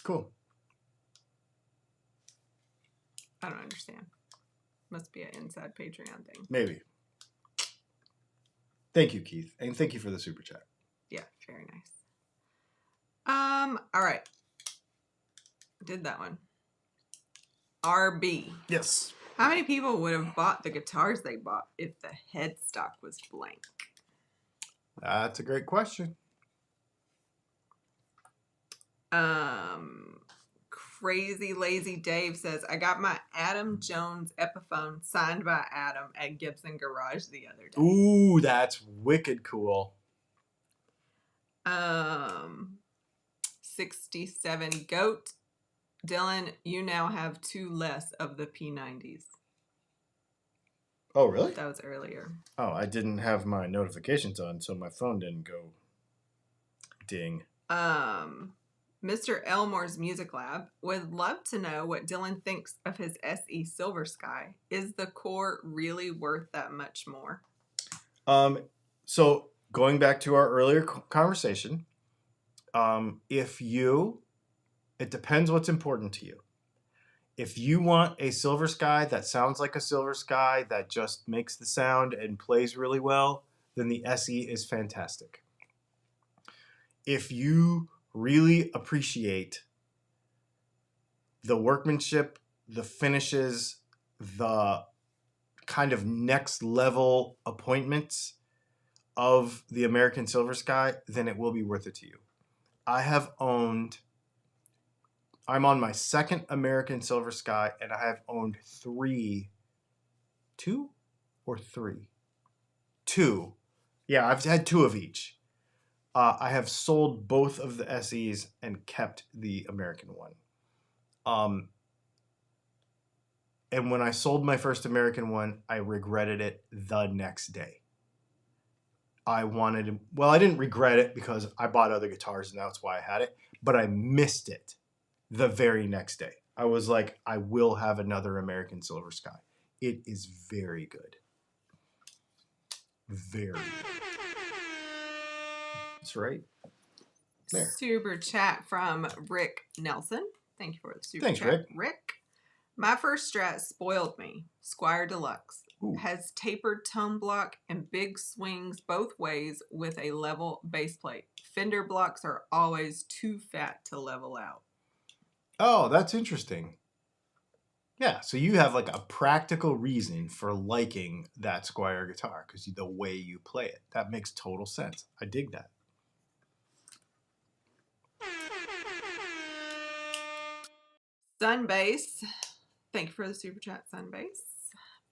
Cool. I don't understand. Must be an inside Patreon thing. Maybe. Thank you, Keith. And thank you for the super chat. Yeah, very nice. All right. Did that one. RB. Yes. How many people would have bought the guitars they bought if the headstock was blank? That's a great question. Crazy Lazy Dave says, I got my Adam Jones Epiphone signed by Adam at Gibson Garage the other day. Ooh, that's wicked cool. 67 Goat. Dylan, you now have 2 less of the P90s. Oh, really? That was earlier. Oh, I didn't have my notifications on, so my phone didn't go ding. Mr. Elmore's Music Lab would love to know what Dylan thinks of his SE Silver Sky. Is the core really worth that much more? So going back to our earlier conversation, it depends what's important to you. If you want a Silver Sky that sounds like a Silver Sky that just makes the sound and plays really well, then the SE is fantastic. If you really appreciate the workmanship, the finishes, the kind of next level appointments of the American Silver Sky, then it will be worth it to you. I'm on my second American Silver Sky, and I have owned two. Yeah, I've had two of each. I have sold both of the SEs and kept the American one. And when I sold my first American one, I regretted it the next day. I didn't regret it because I bought other guitars and that's why I had it, but I missed it the very next day. I was like, I will have another American Silver Sky. It is very good. Very good. That's right. There. Super chat from Rick Nelson. Thank you for the super Thanks, chat, Rick. My first Strat spoiled me. Squire Deluxe. Ooh. Has tapered tone block and big swings both ways with a level base plate. Fender blocks are always too fat to level out. Oh, that's interesting. Yeah, so you have like a practical reason for liking that Squire guitar because the way you play it. That makes total sense. I dig that. Sunbase. Thank you for the super chat, Sunbase.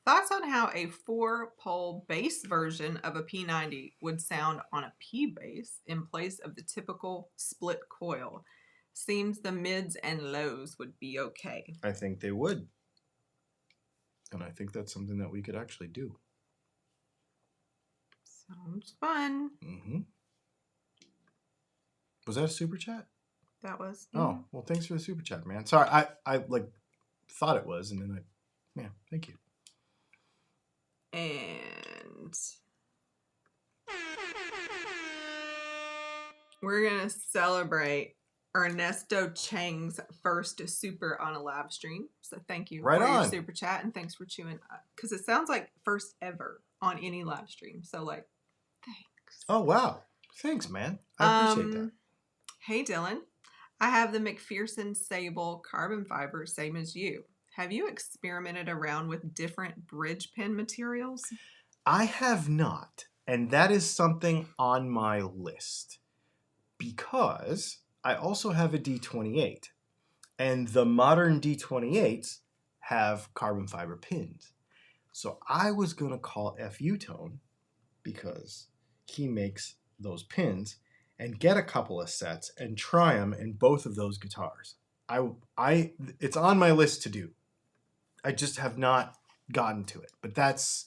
Thoughts on how a 4-pole bass version of a P90 would sound on a P bass in place of the typical split coil? Seems the mids and lows would be okay. I think they would. And I think that's something that we could actually do. Sounds fun. Mm-hmm. Was that a super chat? That was. Oh, well, thanks for the super chat, man. Sorry, I thought it was, and then thank you. And we're going to celebrate Ernesto Chang's first super on a live stream. So thank you for your super chat, and thanks for chewing up. Because it sounds like first ever on any live stream. So, thanks. Oh, wow. Thanks, man. I appreciate that. Hey, Dylan. I have the McPherson Sable carbon fiber, same as you. Have you experimented around with different bridge pin materials? I have not. And that is something on my list. Because I also have a D28. And the modern D28s have carbon fiber pins. So I was going to call FU Tone because he makes those pins and get a couple of sets and try them in both of those guitars. It's on my list to do. I just have not gotten to it, but that's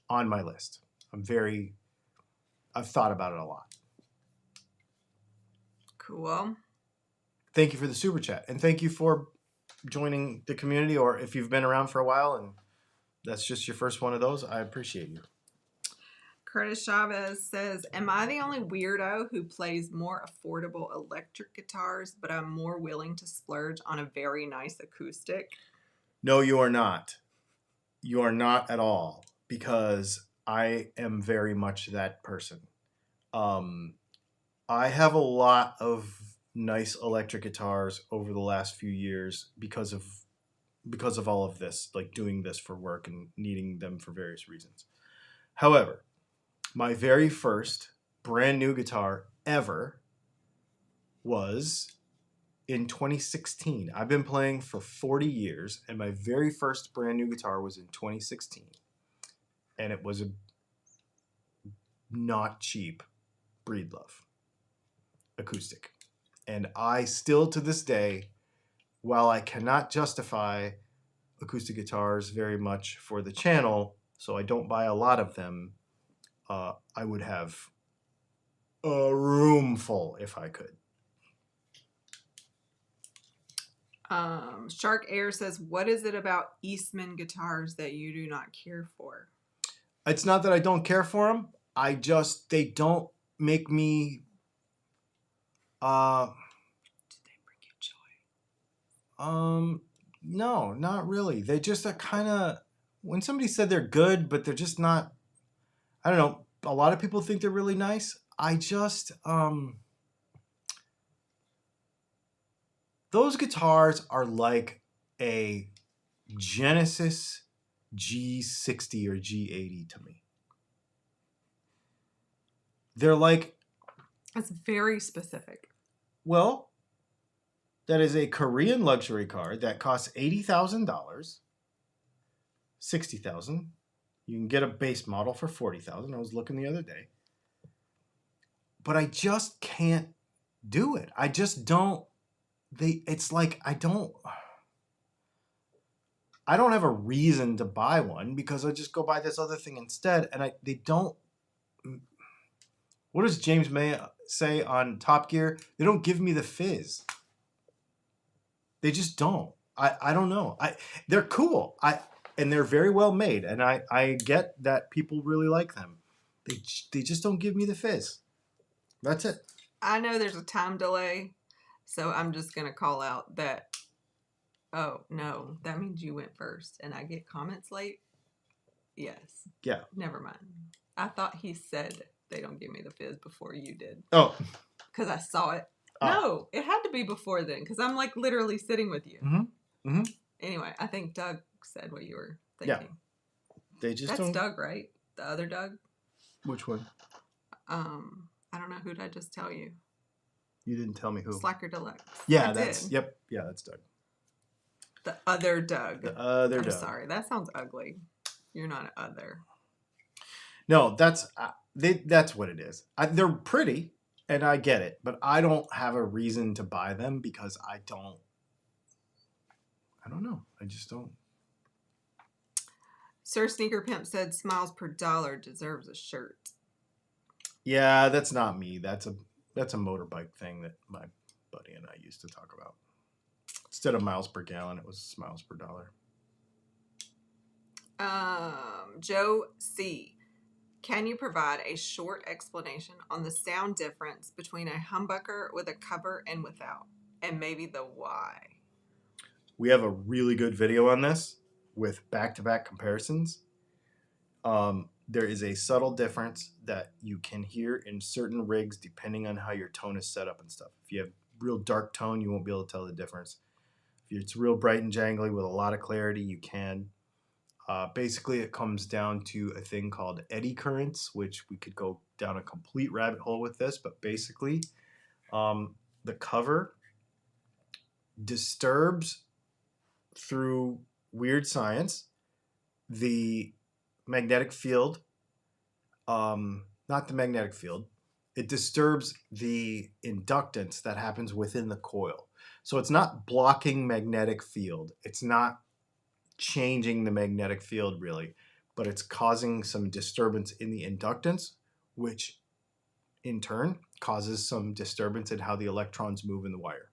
on my list. I've thought about it a lot. Cool. Thank you for the super chat. And thank you for joining the community, or if you've been around for a while and that's just your first one of those, I appreciate you. Curtis Chavez says, am I the only weirdo who plays more affordable electric guitars, but I'm more willing to splurge on a very nice acoustic? No, you are not. You are not at all, because I am very much that person. I have a lot of nice electric guitars over the last few years because of all of this, like doing this for work and needing them for various reasons. However, my very first brand new guitar ever was in 2016. I've been playing for 40 years, and my very first brand new guitar was in 2016. And it was a not cheap Breedlove acoustic. And I still, to this day, while I cannot justify acoustic guitars very much for the channel, so I don't buy a lot of them, I would have a room full if I could. Shark Air says, what is it about Eastman guitars that you do not care for? It's not that I don't care for them. They don't make me. Do they bring you joy? No, not really. They just are kind of. When somebody said they're good, but they're just not. I don't know. A lot of people think they're really nice. Those guitars are like a Genesis G60 or G80 to me. They're like, That's very specific. well, that is a Korean luxury car that costs $80,000, $60,000. You can get a base model for $40,000. I was looking the other day, but I just can't do it. I just don't. It's like I don't have a reason to buy one because I just go buy this other thing instead. And they don't. What does James May say on Top Gear? They don't give me the fizz. They just don't. I don't know. They're cool. And they're very well made. And I get that people really like them. They just don't give me the fizz. That's it. I know there's a time delay, so I'm just going to call out that, oh, no, that means you went first and I get comments late? Yes. Yeah. Never mind. I thought he said they don't give me the fizz before you did. Oh. Because I saw it. No, it had to be before then because I'm like literally sitting with you. Mm-hmm. Mm-hmm. Anyway, I think Doug said what you were thinking. Yeah. They just That's don't... Doug, right? The other Doug? Which one? I don't know. Who did I just tell you? You didn't tell me who. Slacker Deluxe. Yeah, yep. Yeah, that's Doug. The other Doug. The other I'm Doug. sorry. That sounds ugly. You're not an other. No, that's what it is. They're pretty, and I get it, but I don't have a reason to buy them because I don't know. I just don't. Sir Sneaker Pimp said smiles per dollar deserves a shirt. Yeah, that's not me. That's a motorbike thing that my buddy and I used to talk about. Instead of miles per gallon, it was miles per dollar. Joe C. Can you provide a short explanation on the sound difference between a humbucker with a cover and without, and maybe the why? We have a really good video on this with back-to-back comparisons. There is a subtle difference that you can hear in certain rigs depending on how your tone is set up and stuff. If you have real dark tone, you won't be able to tell the difference. If it's real bright and jangly with a lot of clarity, you can. Basically, it comes down to a thing called eddy currents, which we could go down a complete rabbit hole with this, but basically, the cover disturbs through weird science the magnetic field, not the magnetic field. It disturbs the inductance that happens within the coil. So it's not blocking magnetic field. It's not changing the magnetic field really, but it's causing some disturbance in the inductance, which in turn causes some disturbance in how the electrons move in the wire.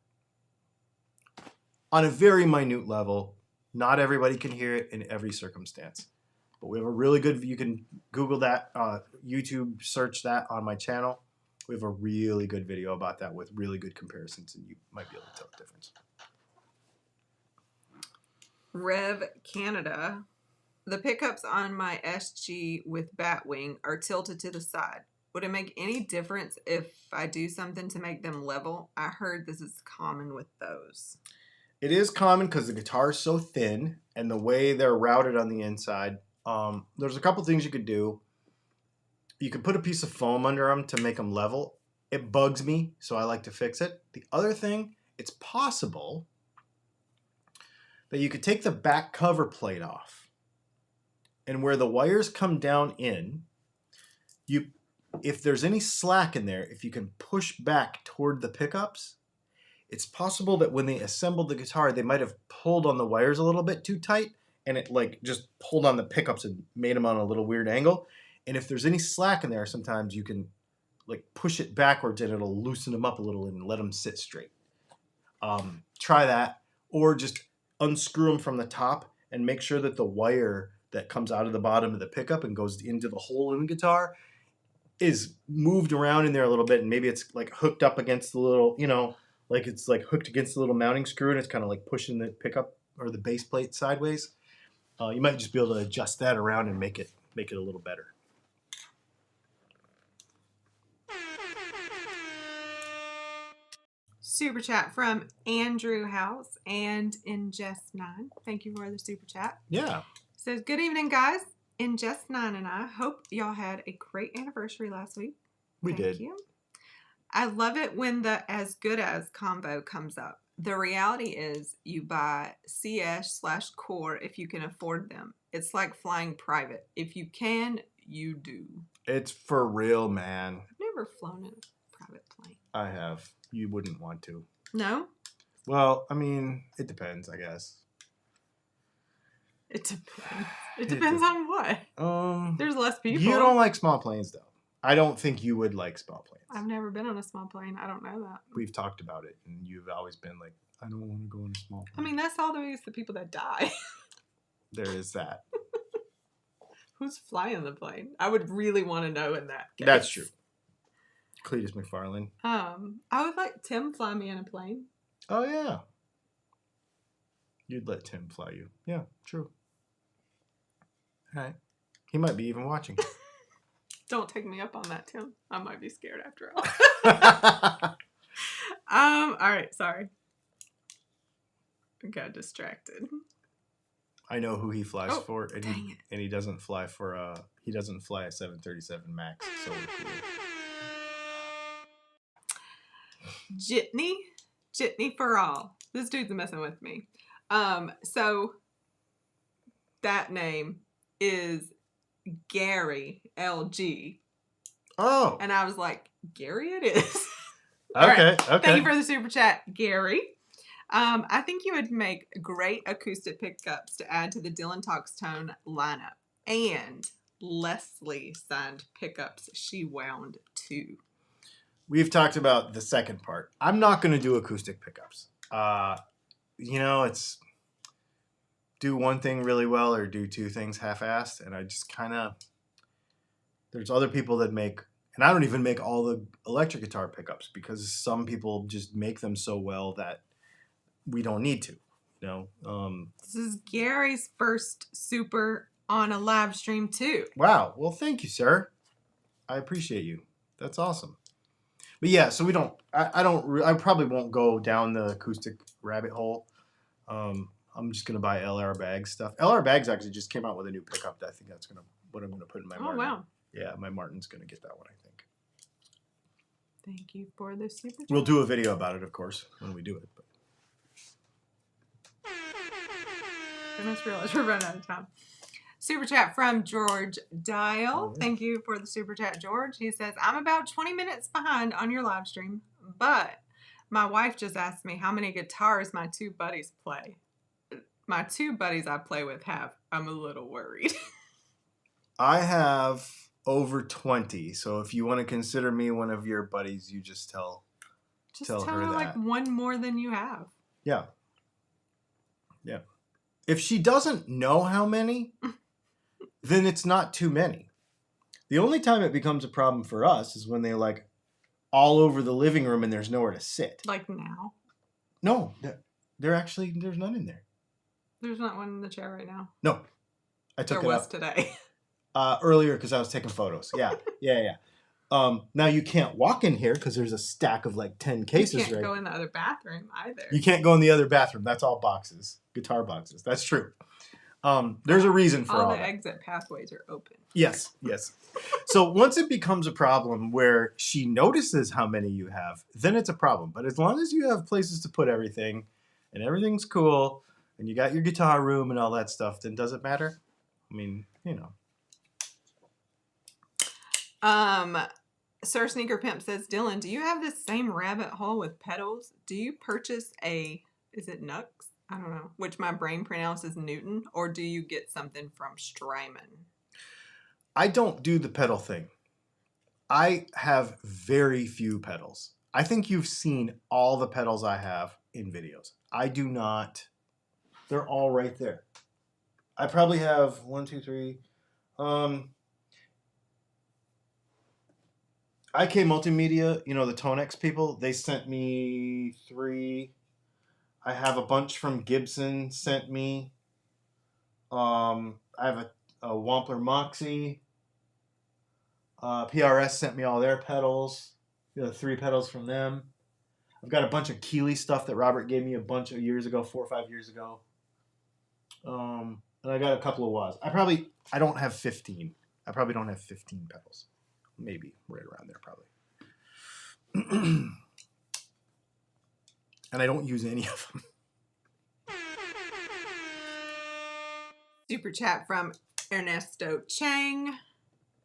On a very minute level, not everybody can hear it in every circumstance. But we have a really good, you can Google that, YouTube search that on my channel. We have a really good video about that with really good comparisons, and you might be able to tell the difference. Rev Canada. The pickups on my SG with Batwing are tilted to the side. Would it make any difference if I do something to make them level? I heard this is common with those. It is common because the guitar is so thin and the way they're routed on the inside. There's a couple things you could do. You could put a piece of foam under them to make them level. It bugs me, so I like to fix it. The other thing, it's possible that you could take the back cover plate off, and where the wires come down in, if there's any slack in there, if you can push back toward the pickups, it's possible that when they assembled the guitar, they might have pulled on the wires a little bit too tight, and it like just pulled on the pickups and made them on a little weird angle. And if there's any slack in there, sometimes you can like push it backwards and it'll loosen them up a little and let them sit straight. Try that. or just unscrew them from the top and make sure that the wire that comes out of the bottom of the pickup and goes into the hole in the guitar is moved around in there a little bit, and maybe it's like hooked up against the little, like it's like hooked against the little mounting screw, and it's kind of like pushing the pickup or the base plate sideways. You might just be able to adjust that around and make it a little better. Super chat from Andrew House and Ingest9. Thank you for the super chat. Yeah. Says, good evening, guys. Ingest9 and I hope y'all had a great anniversary last week. We did. Thank you. I love it when the as good as combo comes up. The reality is you buy CS/core if you can afford them. It's like flying private. If you can, you do. It's for real, man. I've never flown in a private plane. I have. You wouldn't want to. No? Well, I mean, it depends, I guess. It depends. It depends on what? There's less people. You don't like small planes, though. I don't think you would like small planes. I've never been on a small plane. I don't know that. We've talked about it, and you've always been like, I don't want to go on a small plane. I mean, that's always the people that die. There is that. Who's flying the plane? I would really want to know in that case. That's true. Cletus McFarlane. I would let Tim fly me in a plane. Oh, yeah. You'd let Tim fly you. Yeah, true. All right. He might be even watching. Don't take me up on that, Tim. I might be scared after all. All right, sorry. I got distracted. I know who he flies for, and he doesn't fly for a 737 Max. So cool. Jitney for all. This dude's messing with me. So that name is Gary LG. Oh. And I was like, Gary it is. Okay, right. okay. Thank you for the super chat, Gary. I think you would make great acoustic pickups to add to the Dylan Talks Tone lineup. And Leslie signed pickups she wound too. We've talked about the second part. I'm not going to do acoustic pickups. It's do one thing really well or do two things half-assed. And I just kind of, there's other people that make, and I don't even make all the electric guitar pickups because some people just make them so well that we don't need to, This is Gary's first super on a live stream too. Wow. Well, thank you, sir. I appreciate you. That's awesome. But yeah, so we don't. I probably won't go down the acoustic rabbit hole. I'm just gonna buy LR Bags stuff. LR Bags actually just came out with a new pickup. I think that's what I'm gonna put in my Martin. Oh wow. Yeah, my Martin's gonna get that one, I think. Thank you for the super chat. We'll do a video about it, of course, when we do it. But. I just realized we're running out of time. Super chat from George Dial. Thank you for the super chat, George. He says, I'm about 20 minutes behind on your live stream, but my wife just asked me how many guitars my two buddies play. My two buddies I play with have. I'm a little worried. I have over 20, so if you want to consider me one of your buddies, you just tell her that. Like one more than you have. Yeah. Yeah. If she doesn't know how many, then it's not too many. The only time it becomes a problem for us is when they're like all over the living room and there's nowhere to sit. Like now? No, there's none in there. There's not one in the chair right now. No, I took it was up today. Earlier because I was taking photos. Yeah. Now you can't walk in here because there's a stack of like 10 cases. You can't go in the other bathroom either. You can't go in the other bathroom. That's all boxes, guitar boxes. That's true. There's a reason for all the that. exit pathways are open. Yes. So once it becomes a problem where she notices how many you have, then it's a problem. But as long as you have places to put everything and everything's cool and you got your guitar room and all that stuff, then does it matter? I mean, Sir Sneaker Pimp says, Dylan, do you have the same rabbit hole with pedals? Do you purchase is it Nux? I don't know, which my brain pronounces Newton, or do you get something from Strymon? I don't do the pedal thing. I have very few pedals. I think you've seen all the pedals I have in videos. I do not. They're all right there. I probably have 1, 2, 3. IK Multimedia, you know, the Tonex people, they sent me 3. I have a bunch from Gibson sent me. I have a Wampler Moxie. PRS sent me all their pedals. 3 pedals from them. I've got a bunch of Keeley stuff that Robert gave me a bunch of years ago, 4 or 5 years ago. And I got a couple of Wahs. I don't have 15. I probably don't have 15 pedals. Maybe right around there, probably. And I don't use any of them. Super chat from Ernesto Chang.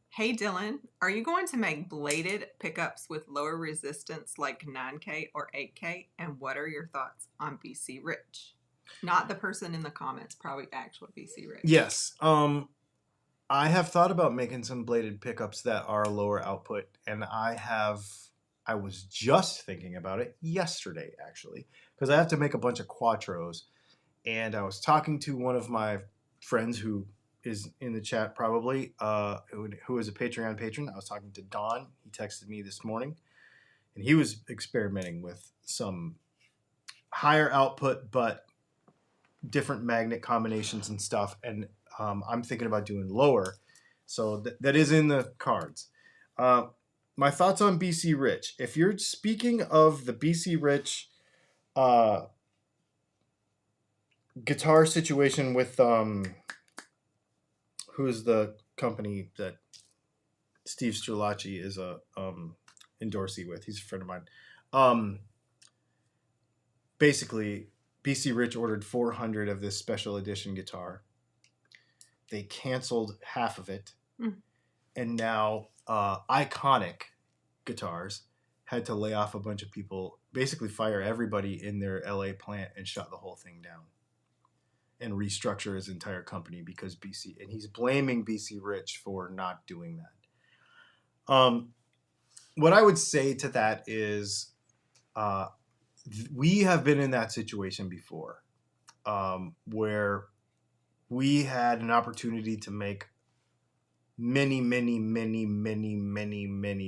Hey Dylan, are you going to make bladed pickups with lower resistance like 9K or 8K? And what are your thoughts on BC Rich? Not the person in the comments, probably actual BC Rich. Yes. I have thought about making some bladed pickups that are lower output, and I was just thinking about it yesterday, actually, because I have to make a bunch of Quattros, and I was talking to one of my friends who is in the chat probably, who is a Patreon patron. I was talking to Don. He texted me this morning, and he was experimenting with some higher output but different magnet combinations and stuff, and I'm thinking about doing lower, so that is in the cards. My thoughts on BC Rich. If you're speaking of the BC Rich guitar situation with who's the company that Steve Strelacci is a endorsee with. He's a friend of mine. Basically, BC Rich ordered 400 of this special edition guitar. They canceled half of it. And now Iconic Guitars had to lay off a bunch of people, basically fire everybody in their LA plant and shut the whole thing down and restructure his entire company because BC, and he's blaming BC Rich for not doing that. What I would say to that is we have been in that situation before where we had an opportunity to make many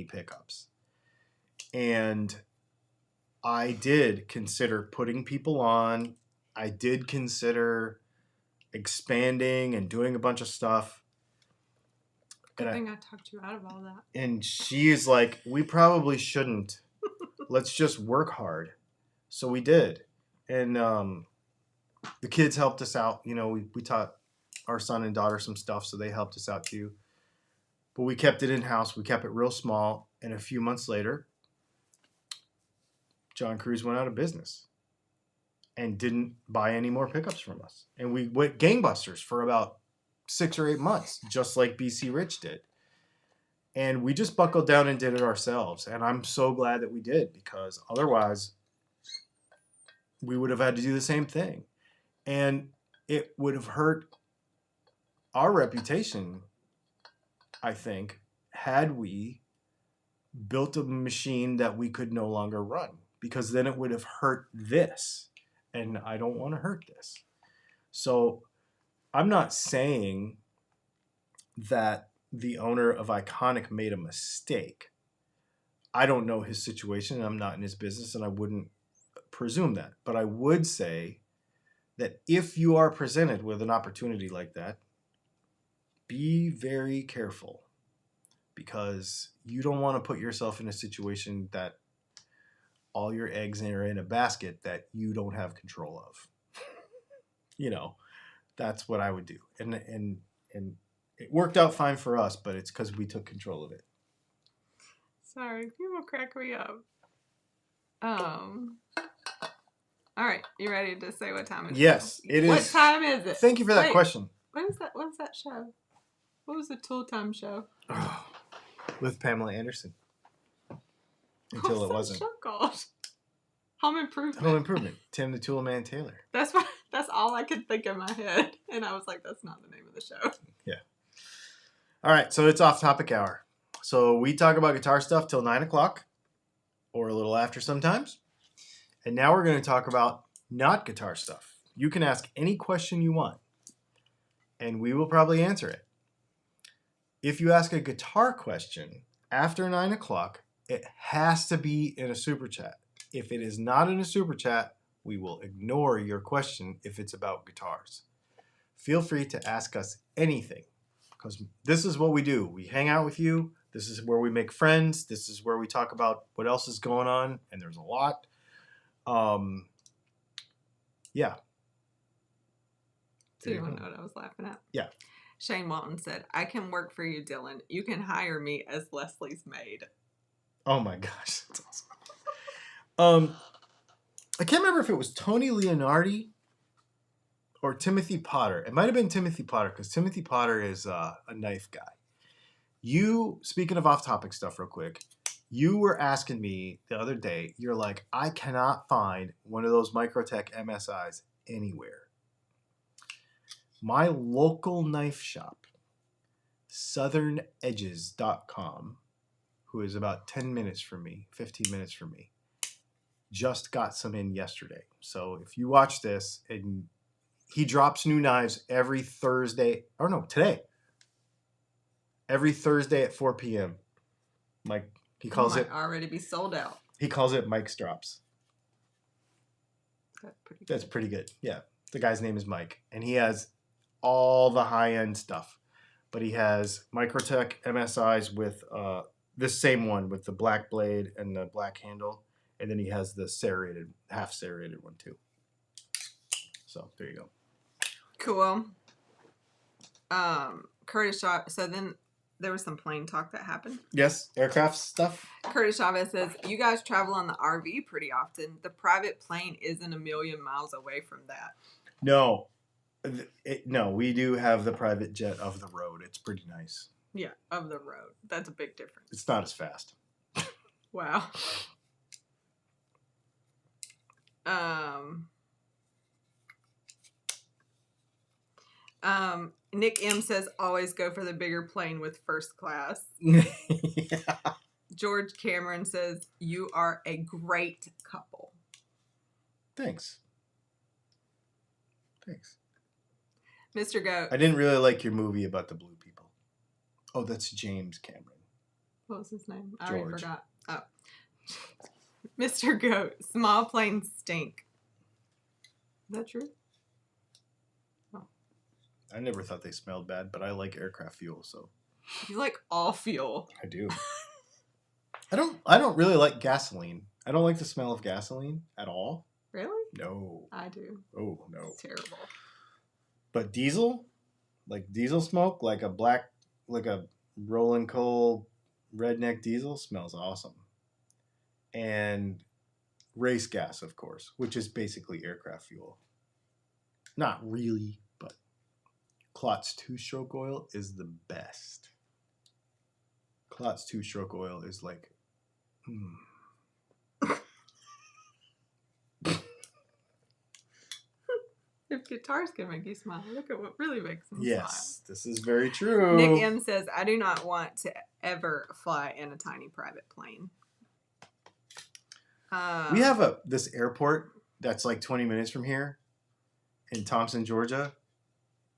pickups. And I did consider putting people on. I did consider expanding and doing a bunch of stuff. Good thing I talked you out of all that. And she is like, we probably shouldn't. Let's just work hard. So we did. And the kids helped us out. You know, we taught our son and daughter some stuff, so they helped us out too. But we kept it in-house. We kept it real small. And a few months later, John Cruz went out of business and didn't buy any more pickups from us. And we went gangbusters for about 6 or 8 months, just like BC Rich did. And we just buckled down and did it ourselves. And I'm so glad that we did, because otherwise we would have had to do the same thing. And it would have hurt our reputation, I think, had we built a machine that we could no longer run, because then it would have hurt this. And I don't want to hurt this. So I'm not saying that the owner of Iconic made a mistake. I don't know his situation. I'm not in his business, and I wouldn't presume that. But I would say that if you are presented with an opportunity like that, be very careful, because you don't want to put yourself in a situation that all your eggs are in a basket that you don't have control of. You know, that's what I would do. And it worked out fine for us, but it's because we took control of it. Sorry, people crack me up. All right, you ready to say what time it is? Yes, it is. What time is it? Thank you for that question. What is that? What's that show? What was the Tool Time show? Oh, with Pamela Anderson. Until it wasn't. What's that show called? Home Improvement. Home Improvement. Tim the Tool Man Taylor. That's all I could think in my head, and I was like, that's not the name of the show. Yeah. All right, so it's off topic hour. So we talk about guitar stuff till 9 o'clock, or a little after sometimes. And now we're going to talk about not guitar stuff. You can ask any question you want, and we will probably answer it. If you ask a guitar question after 9 o'clock, it has to be in a super chat. If it is not in a super chat, we will ignore your question if it's about guitars. Feel free to ask us anything, because this is what we do. We hang out with you. This is where we make friends. This is where we talk about what else is going on, and there's a lot. Yeah. So you want to know what I was laughing at? Yeah. Shane Walton said, I can work for you, Dylan. You can hire me as Leslie's maid. Oh my gosh, that's awesome. I can't remember if it was Tony Leonardi or Timothy Potter. It might have been Timothy Potter, because Timothy Potter is a knife guy. Speaking of off-topic stuff real quick, you were asking me the other day, you're like, I cannot find one of those Microtech MSIs anywhere. My local knife shop, southernedges.com, who is about 10 minutes from me, 15 minutes from me, just got some in yesterday. So if you watch this, and he drops new knives every Thursday, or no, today. Every Thursday at 4 p.m. Mike, he calls it already be sold out. He calls it Mike's Drops. That's pretty good. That's pretty good. Yeah. The guy's name is Mike, and he has all the high-end stuff. But he has Microtech MSIs with this same one with the black blade and the black handle. And then he has the serrated, half serrated one too. So there you go. Cool. Curtis Chavez. So then there was some plane talk that happened. Yes, aircraft stuff. Curtis Chavez says, you guys travel on the RV pretty often. The private plane isn't a million miles away from that. No. No, we do have the private jet of the road. It's pretty nice. Yeah, of the road. That's a big difference. It's not as fast. Wow. Nick M says, always go for the bigger plane with first class. Yeah. George Cameron says, you are a great couple. Thanks. Mr. Goat. I didn't really like your movie about the blue people. Oh, that's James Cameron. What was his name? I George. already forgot. Oh. Mr. Goat. Small planes stink. Is that true? Oh. I never thought they smelled bad, but I like aircraft fuel, so. You like all fuel. I do. I don't really like gasoline. I don't like the smell of gasoline at all. Really? No. I do. Oh, no. It's terrible. But diesel? Like diesel smoke? Like a rolling coal redneck diesel smells awesome. And race gas, of course, which is basically aircraft fuel. Not really, but Klotz 2-stroke oil is the best. Klotz 2-stroke oil is like, If guitars can make you smile, look at what really makes them smile. Yes, this is very true. Nick M says, I do not want to ever fly in a tiny private plane. We have this airport that's like 20 minutes from here in Thompson, Georgia.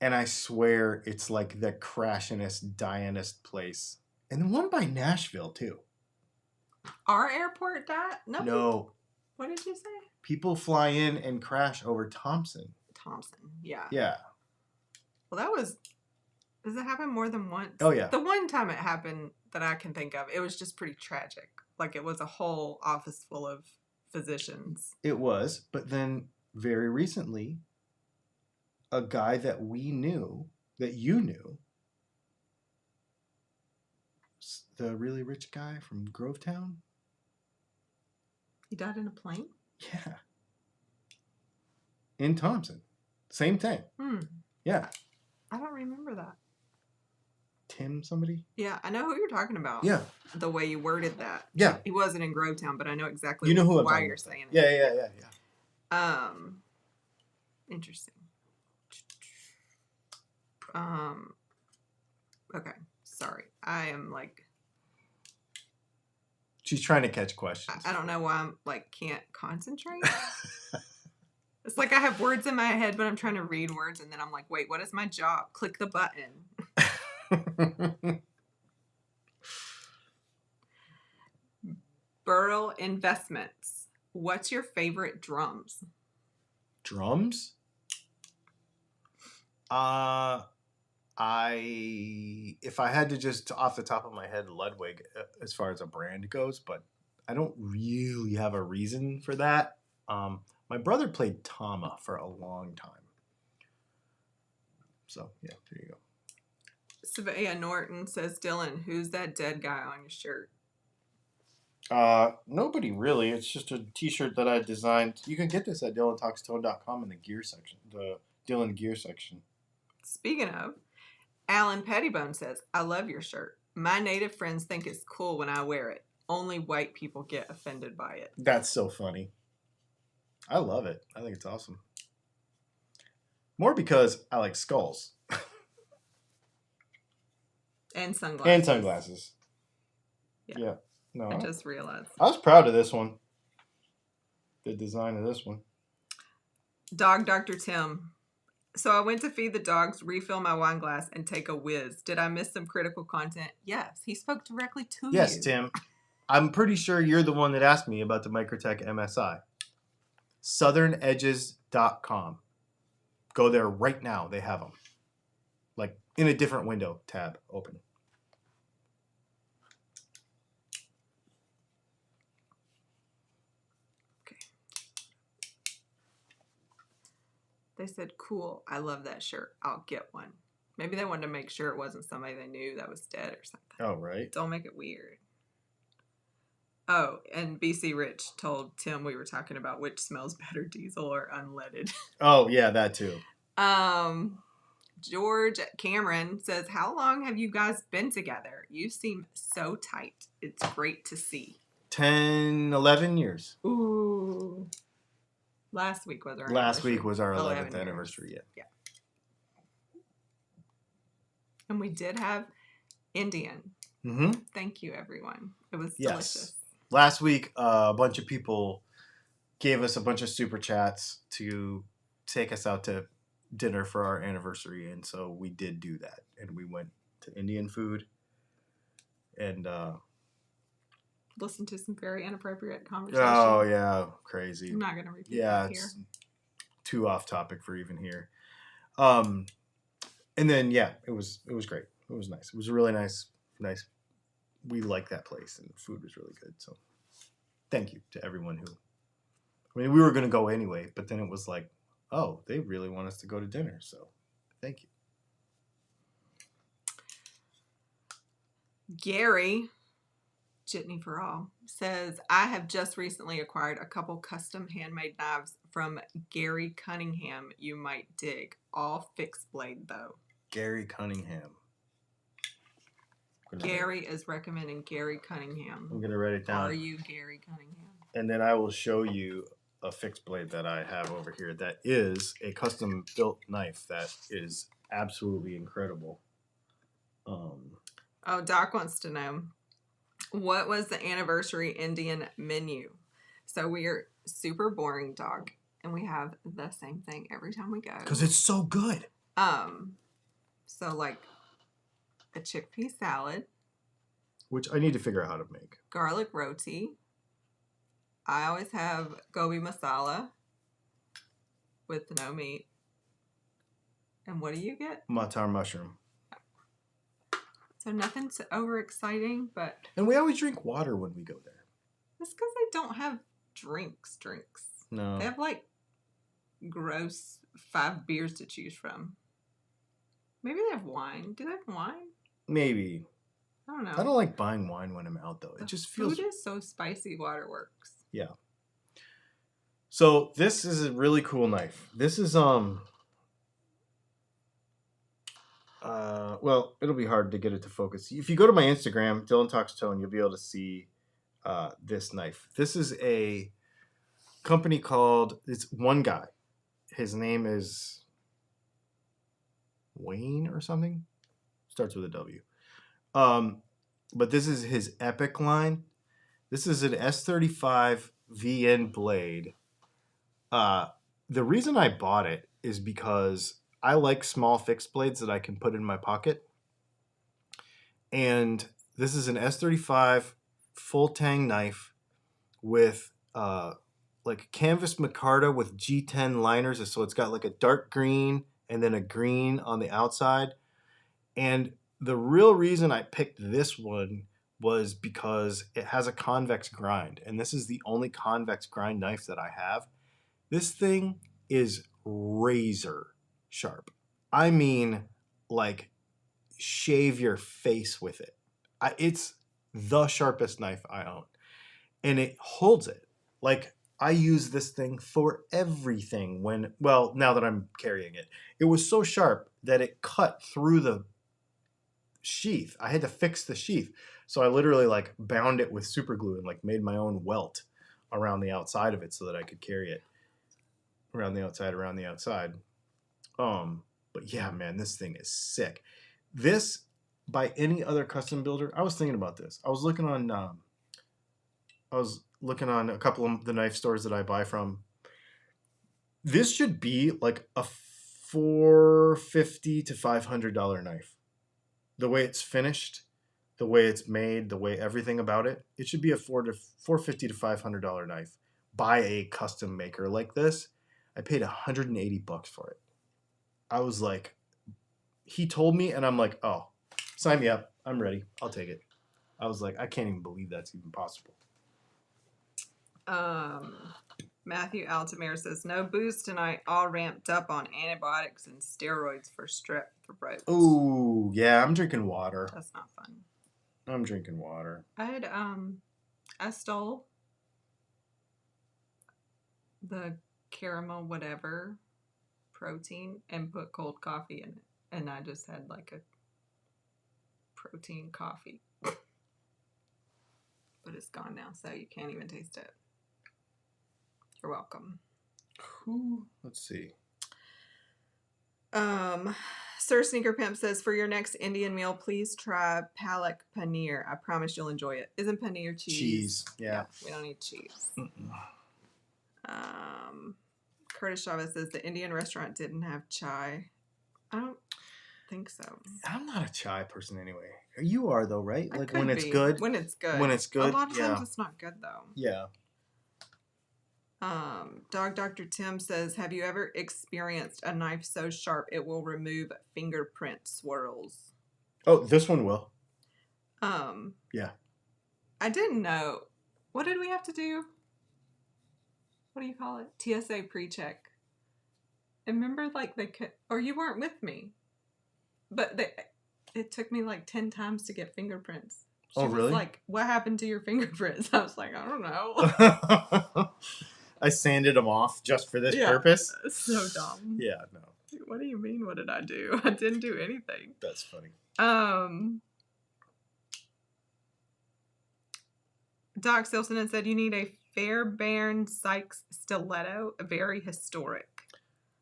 And I swear it's like the crashingest, dyingest place. And the one by Nashville, too. Our airport died? No. What did you say? People fly in and crash over Thompson. Yeah. Yeah. Well, does it happen more than once? Oh, yeah. The one time it happened that I can think of, it was just pretty tragic. Like it was a whole office full of physicians. It was. But then very recently, a guy that we knew, that you knew, the really rich guy from Grovetown. He died in a plane? Yeah. In Thompson. Same thing. Yeah. I don't remember that. Tim somebody? Yeah, I know who you're talking about. Yeah. The way you worded that. Yeah. He wasn't in Grovetown, but I know exactly who why you're saying it. Yeah. Interesting. Okay. Sorry. I am like... She's trying to catch questions. I don't know why I'm like can't concentrate. It's like I have words in my head, but I'm trying to read words, and then I'm like, wait, what is my job? Click the button. Burrell Investments. What's your favorite drums? Drums? If I had to just off the top of my head, Ludwig, as far as a brand goes, but I don't really have a reason for that. My brother played Tama for a long time. So, yeah, there you go. Savea Norton says, Dylan, who's that dead guy on your shirt? Nobody really. It's just a t-shirt that I designed. You can get this at DylanTalksTone.com in the gear section, the Dylan gear section. Speaking of, Alan Pettibone says, I love your shirt. My native friends think it's cool when I wear it. Only white people get offended by it. That's so funny. I love it. I think it's awesome. More because I like skulls. And sunglasses. And sunglasses. Yeah. No, I just realized. I was proud of this one. The design of this one. Dog Dr. Tim. So I went to feed the dogs, refill my wine glass, and take a whiz. Did I miss some critical content? Yes. He spoke directly to you. Yes, Tim. I'm pretty sure you're the one that asked me about the Microtech MSI. SouthernEdges.com. Go there right now. They have them. Like in a different window tab open. Okay. They said, cool. I love that shirt. I'll get one. Maybe they wanted to make sure it wasn't somebody they knew that was dead or something. Oh, right. Don't make it weird. Oh, and BC Rich told Tim we were talking about which smells better, diesel or unleaded. Oh, yeah, that too. George Cameron says, how long have you guys been together? You seem so tight. It's great to see. 10, 11 years. Ooh. Last week was our Last week was our 11th anniversary, yeah. And we did have Indian. Mm-hmm. Thank you, everyone. It was delicious. Last week, a bunch of people gave us a bunch of super chats to take us out to dinner for our anniversary, and so we did do that. And we went to Indian food and listened to some very inappropriate conversation. Oh, yeah. Crazy. I'm not going to repeat that here. It's too off topic for even here. And then, yeah, it was great. It was nice. It was a really nice. We liked that place, and the food was really good. So thank you to everyone who, I mean, we were going to go anyway, but then it was like, oh, they really want us to go to dinner. So thank you. Gary, Jitney for All, says, I have just recently acquired a couple custom handmade knives from Gary Cunningham. You might dig. All fixed blade, though. Gary Cunningham. Gary is recommending Gary Cunningham. I'm going to write it down. Are you Gary Cunningham? And then I will show you a fixed blade that I have over here that is a custom built knife that is absolutely incredible. Oh, Doc wants to know, what was the anniversary Indian menu? So we are super boring, Doc, and we have the same thing every time we go. Because it's so good. So like a chickpea salad. Which I need to figure out how to make. Garlic roti. I always have gobi masala with no meat. And what do you get? Matar mushroom. So nothing so overexciting, but... And we always drink water when we go there. That's because they don't have drinks. No. They have like gross 5 beers to choose from. Maybe they have wine. Do they have wine? Maybe. I don't know. I don't like buying wine when I'm out, though. It just feels... Food is so spicy, water works. Yeah. So this is a really cool knife. This is, well, it'll be hard to get it to focus. If you go to my Instagram, Dylan Talks Tone, you'll be able to see this knife. This is a company called, it's one guy. His name is Wayne or something. Starts with a W. But this is his Epic line. This is an S35 VN blade. the reason I bought it is because I like small fixed blades that I can put in my pocket. And this is an S35 full tang knife with like canvas micarta with G10 liners. So it's got like a dark green and then a green on the outside. And the real reason I picked this one was because it has a convex grind. And this is the only convex grind knife that I have. This thing is razor sharp. I mean, like, shave your face with it. It's the sharpest knife I own. And it holds it. Like, I use this thing for everything now that I'm carrying it. It was so sharp that it cut through the sheath. I had to fix the sheath. So I literally like bound it with super glue and like made my own welt around the outside of it so that I could carry it around the outside. But yeah, man, this thing is sick. This, by any other custom builder, I was thinking about this. I was looking on a couple of the knife stores that I buy from. This should be like a $450 to $500 knife. The way it's finished, the way it's made, the way everything about it, it should be a $450 to $500 knife by a custom maker like this. I paid $180 for it. I was like, he told me, and I'm like, oh, sign me up. I'm ready. I'll take it. I was like, I can't even believe that's even possible. Matthew Altamir says, no booze tonight, all ramped up on antibiotics and steroids for strep throat. Oh, yeah, I'm drinking water. That's not fun. I'm drinking water. I stole the caramel whatever protein and put cold coffee in it. And I just had like a protein coffee. But it's gone now, so you can't even taste it. You're welcome. Let's see. Sir Sneaker Pimp says, for your next Indian meal, please try palak paneer. I promise you'll enjoy it. Isn't paneer cheese? Cheese, yeah. We don't need cheese. Curtis Chavez says, the Indian restaurant didn't have chai. I don't think so. I'm not a chai person anyway. You are though, right? I like could when it's be. good. When it's good. When it's good. A lot of times it's not good though. Yeah. Dog Dr. Tim says, have you ever experienced a knife so sharp it will remove fingerprint swirls? Oh, this one will. Yeah. I didn't know. What did we have to do? What do you call it? TSA pre-check. And remember, like, or you weren't with me. But it took me like 10 times to get fingerprints. She really? was like, what happened to your fingerprints? I was like, I don't know. I sanded them off just for this purpose. So dumb. Yeah, no. What do you mean, what did I do? I didn't do anything. That's funny. Doc Silson said, you need a Fairbairn Sykes stiletto, very historic.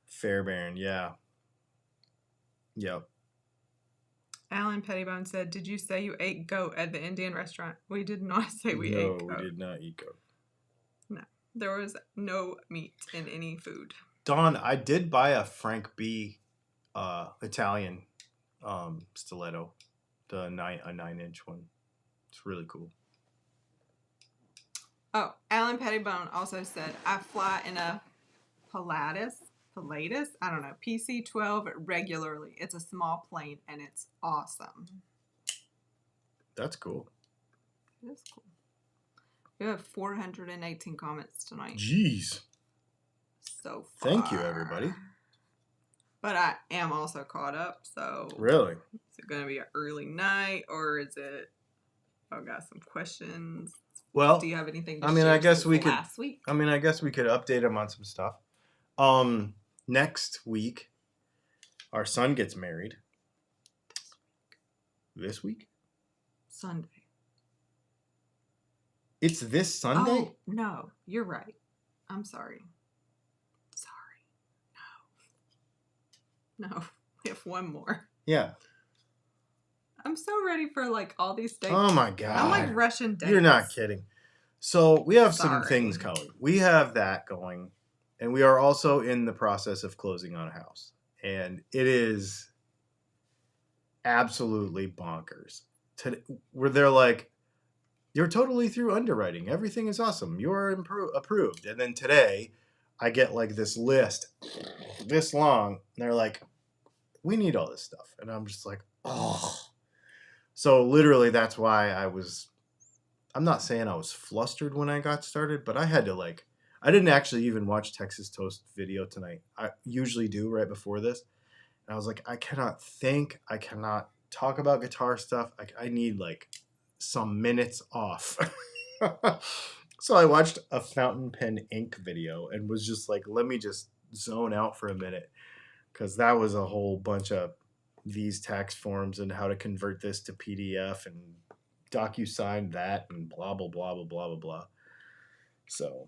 Fairbairn, yeah. Yep. Alan Pettibone said, did you say you ate goat at the Indian restaurant? We did not say we ate goat. No, we did not eat goat. No. There was no meat in any food. Dawn, I did buy a Frank B Italian stiletto. A 9-inch one. It's really cool. Oh, Alan Pettibone also said, I fly in a Pilatus, I don't know, PC-12 regularly. It's a small plane, and it's awesome. That's cool. It is cool. We have 418 comments tonight. Jeez. So far. Thank you, everybody. But I am also caught up, so... Really? Is it going to be an early night, or is it... I've got some questions. Well, do you have anything to I mean, share I guess we could. Last week? I mean, I guess we could update him on some stuff. Next week, our son gets married. This week? Sunday. It's this Sunday? Oh, no. You're right. I'm sorry. No. We have one more. Yeah. I'm so ready for like all these dates. Oh my God. I'm like rushing dates. You're not kidding. So we have some things going. We have that going. And we are also in the process of closing on a house. And it is absolutely bonkers. Where they're like, you're totally through underwriting. Everything is awesome. You're approved. And then today, I get like this list this long. And they're like, we need all this stuff. And I'm just like, oh. So literally, that's why I'm not saying I was flustered when I got started, but I had to I didn't actually even watch Texas Toast video tonight. I usually do right before this. And I was like, I cannot think. I cannot talk about guitar stuff. I need some minutes off. So I watched a fountain pen ink video and was just like, let me just zone out for a minute. Because that was a whole bunch of these tax forms and how to convert this to PDF and DocuSign that and blah, blah, blah, blah, blah, blah, blah. So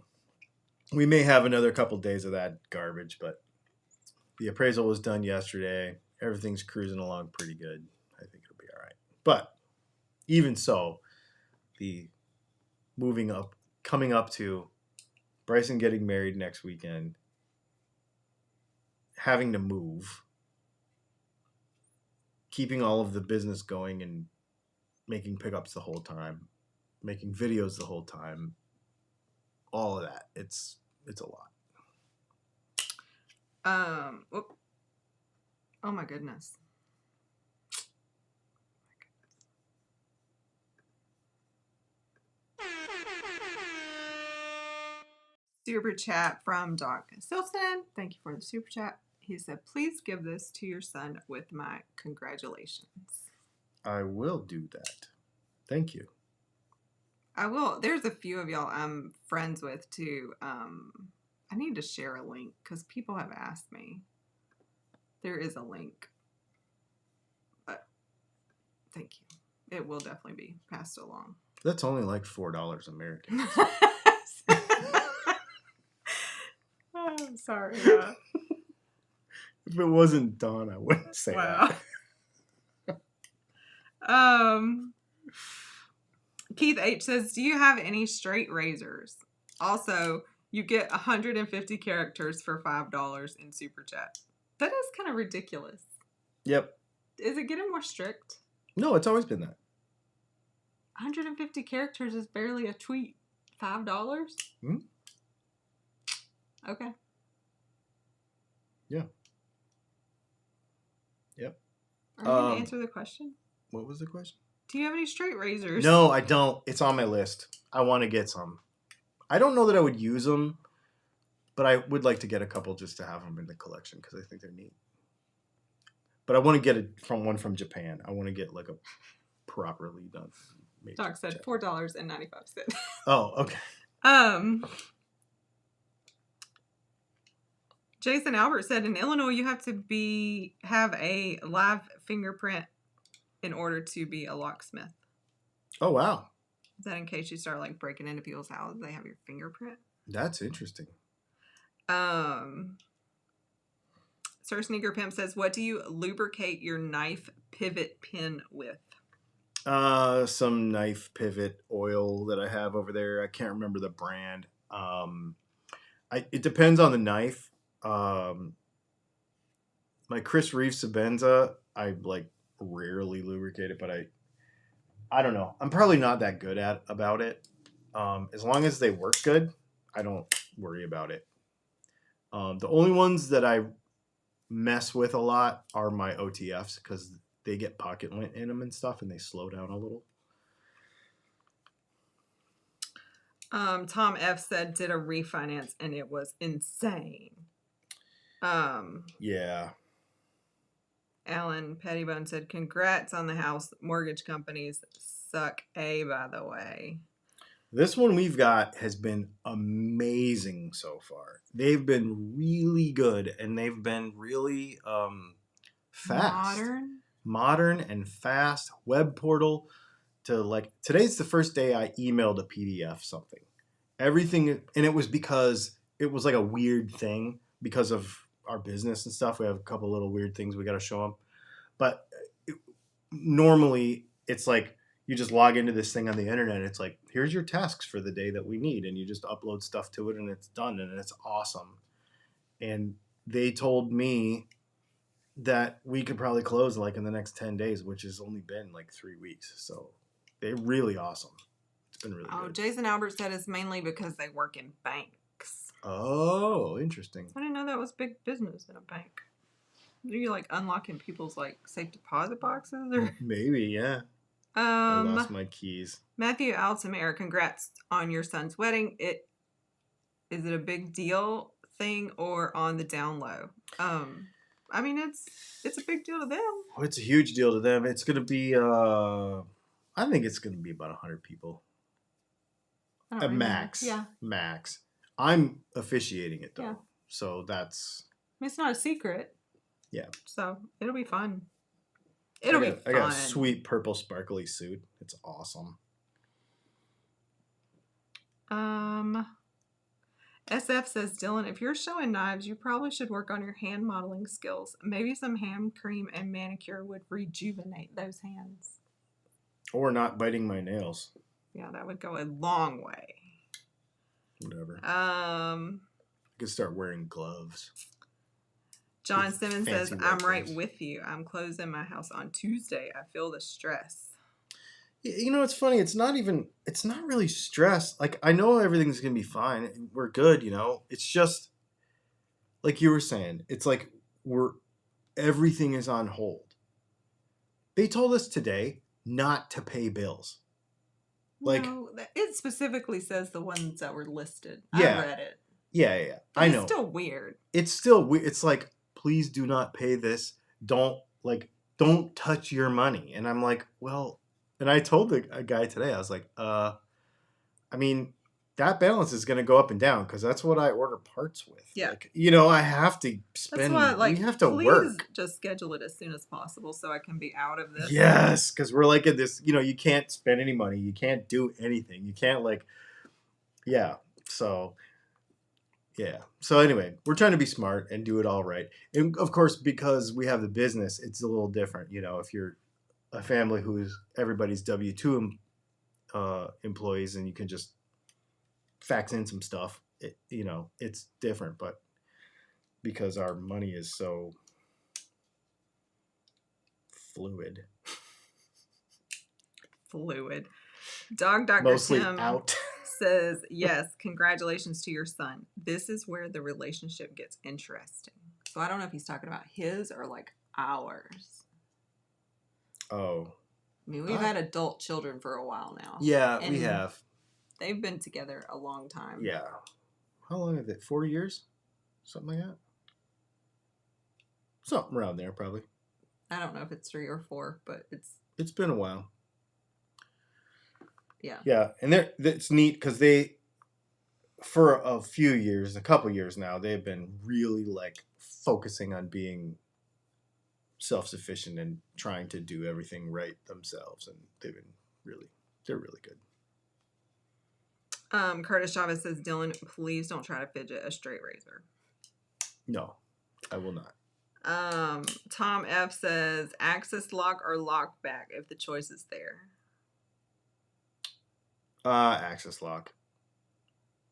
we may have another couple days of that garbage, but the appraisal was done yesterday. Everything's cruising along pretty good. I think it'll be all right. But even so, the coming up to Bryson getting married next weekend, having to move, keeping all of the business going and making pickups the whole time, making videos the whole time, all of that. It's a lot. Oh my goodness. Super chat from Doc Silson. Thank you for the super chat. He said, please give this to your son with my congratulations. I will do that. Thank you. I will. There's a few of y'all I'm friends with too. I need to share a link because people have asked me. There is a link. But thank you. It will definitely be passed along. That's only like $4 American. Oh, I'm sorry. If it wasn't Dawn, I wouldn't say that. Keith H says, do you have any straight razors? Also, you get 150 characters for $5 in Super Chat. That is kind of ridiculous. Yep. Is it getting more strict? No, it's always been that. 150 characters is barely a tweet. $5? Mm-hmm. Okay. Yeah. Yep. Are you going to answer the question? What was the question? Do you have any straight razors? No, I don't. It's on my list. I want to get some. I don't know that I would use them, but I would like to get a couple just to have them in the collection because I think they're neat. But I want to get it from one from Japan. I want to get like a properly done. Doc said $4.95. Oh, okay. Jason Albert said in Illinois you have to have a live fingerprint in order to be a locksmith. Oh wow. Is that in case you start like breaking into people's houses, they have your fingerprint? That's interesting. Sir Sneaker Pimp says, what do you lubricate your knife pivot pin with? Some knife pivot oil that I have over there. I can't remember the brand. It depends on the knife. My Chris Reeves Sabenza, I rarely lubricate it, but I don't know. I'm probably not that good about it. As long as they work good, I don't worry about it. The only ones that I mess with a lot are my OTFs because they get pocket lint in them and stuff, and they slow down a little. Tom F said did a refinance and it was insane. Yeah. Alan Pettibone said, congrats on the house. Mortgage companies suck by the way. This one we've got has been amazing so far. They've been really good, and they've been really fast. Modern and fast. Web portal to today's the first day I emailed a PDF something. Everything, and it was because it was like a weird thing because of our business and stuff. We have a couple little weird things we got to show them. But normally it's like you just log into this thing on the internet. It's like, here's your tasks for the day that we need. And you just upload stuff to it and it's done. And it's awesome. and they told me that we could probably close like in the next 10 days, which has only been like 3 weeks. So they're really awesome. It's been really good. Jason Albert said it's mainly because they work in banks. Oh, interesting. I didn't know that was big business in a bank. Are you like unlocking people's like safe deposit boxes or? Maybe, yeah. I lost my keys. Matthew Altamere, congrats on your son's wedding. Is it a big deal thing or on the down low? I mean, it's a big deal to them. Oh, it's a huge deal to them. It's going to be, I think it's going to be about 100 people. At max. Yeah. Max. I'm officiating it, though. Yeah. So that's... I mean, it's not a secret. Yeah. So it'll be fun. I got a sweet purple sparkly suit. It's awesome. SF says, Dylan, if you're showing knives, you probably should work on your hand modeling skills. Maybe some hand cream and manicure would rejuvenate those hands. Or not biting my nails. Yeah, that would go a long way. Whatever. I could start wearing gloves. John Simmons says, I'm right with you. I'm closing my house on Tuesday. I feel the stress. You know, it's funny. It's not really stress. Like, I know everything's going to be fine. We're good, you know. It's just, like you were saying, it's like everything is on hold. They told us today not to pay bills. Like, no, it specifically says the ones that were listed. Yeah, I read it. Yeah. I know. It's still weird. It's still weird. It's like, please do not pay this. Don't touch your money. And I'm like, well, and I told a guy today, I was like, I mean, that balance is going to go up and down because that's what I order parts with. Yeah. Like, you know, I have to spend, we have to work. Just schedule it as soon as possible so I can be out of this. Yes, because we're like in this, you know, you can't spend any money. You can't do anything. You can't yeah. So... yeah. So anyway, we're trying to be smart and do it all right. And of course, because we have the business, it's a little different. You know, if you're a family who's everybody's W-2 employees and you can just fax in some stuff, you know, it's different. But because our money is so fluid. Dog Dr. Mostly Tim out. says, yes, congratulations to your son. This is where the relationship gets interesting. So I don't know if he's talking about his or like ours. Oh. I mean, we've had adult children for a while now. Yeah, we have. They've been together a long time. Yeah. How long is it? 4 years? Something like that? Something around there, probably. I don't know if it's 3 or 4, but it's been a while. Yeah. Yeah, and it's neat because for a few years, a couple years now, they've been really like focusing on being self-sufficient and trying to do everything right themselves, and they're really good. Curtis Chavez says, Dylan, please don't try to fidget a straight razor. No, I will not. Tom F says, access lock or lock back if the choice is there. Access lock.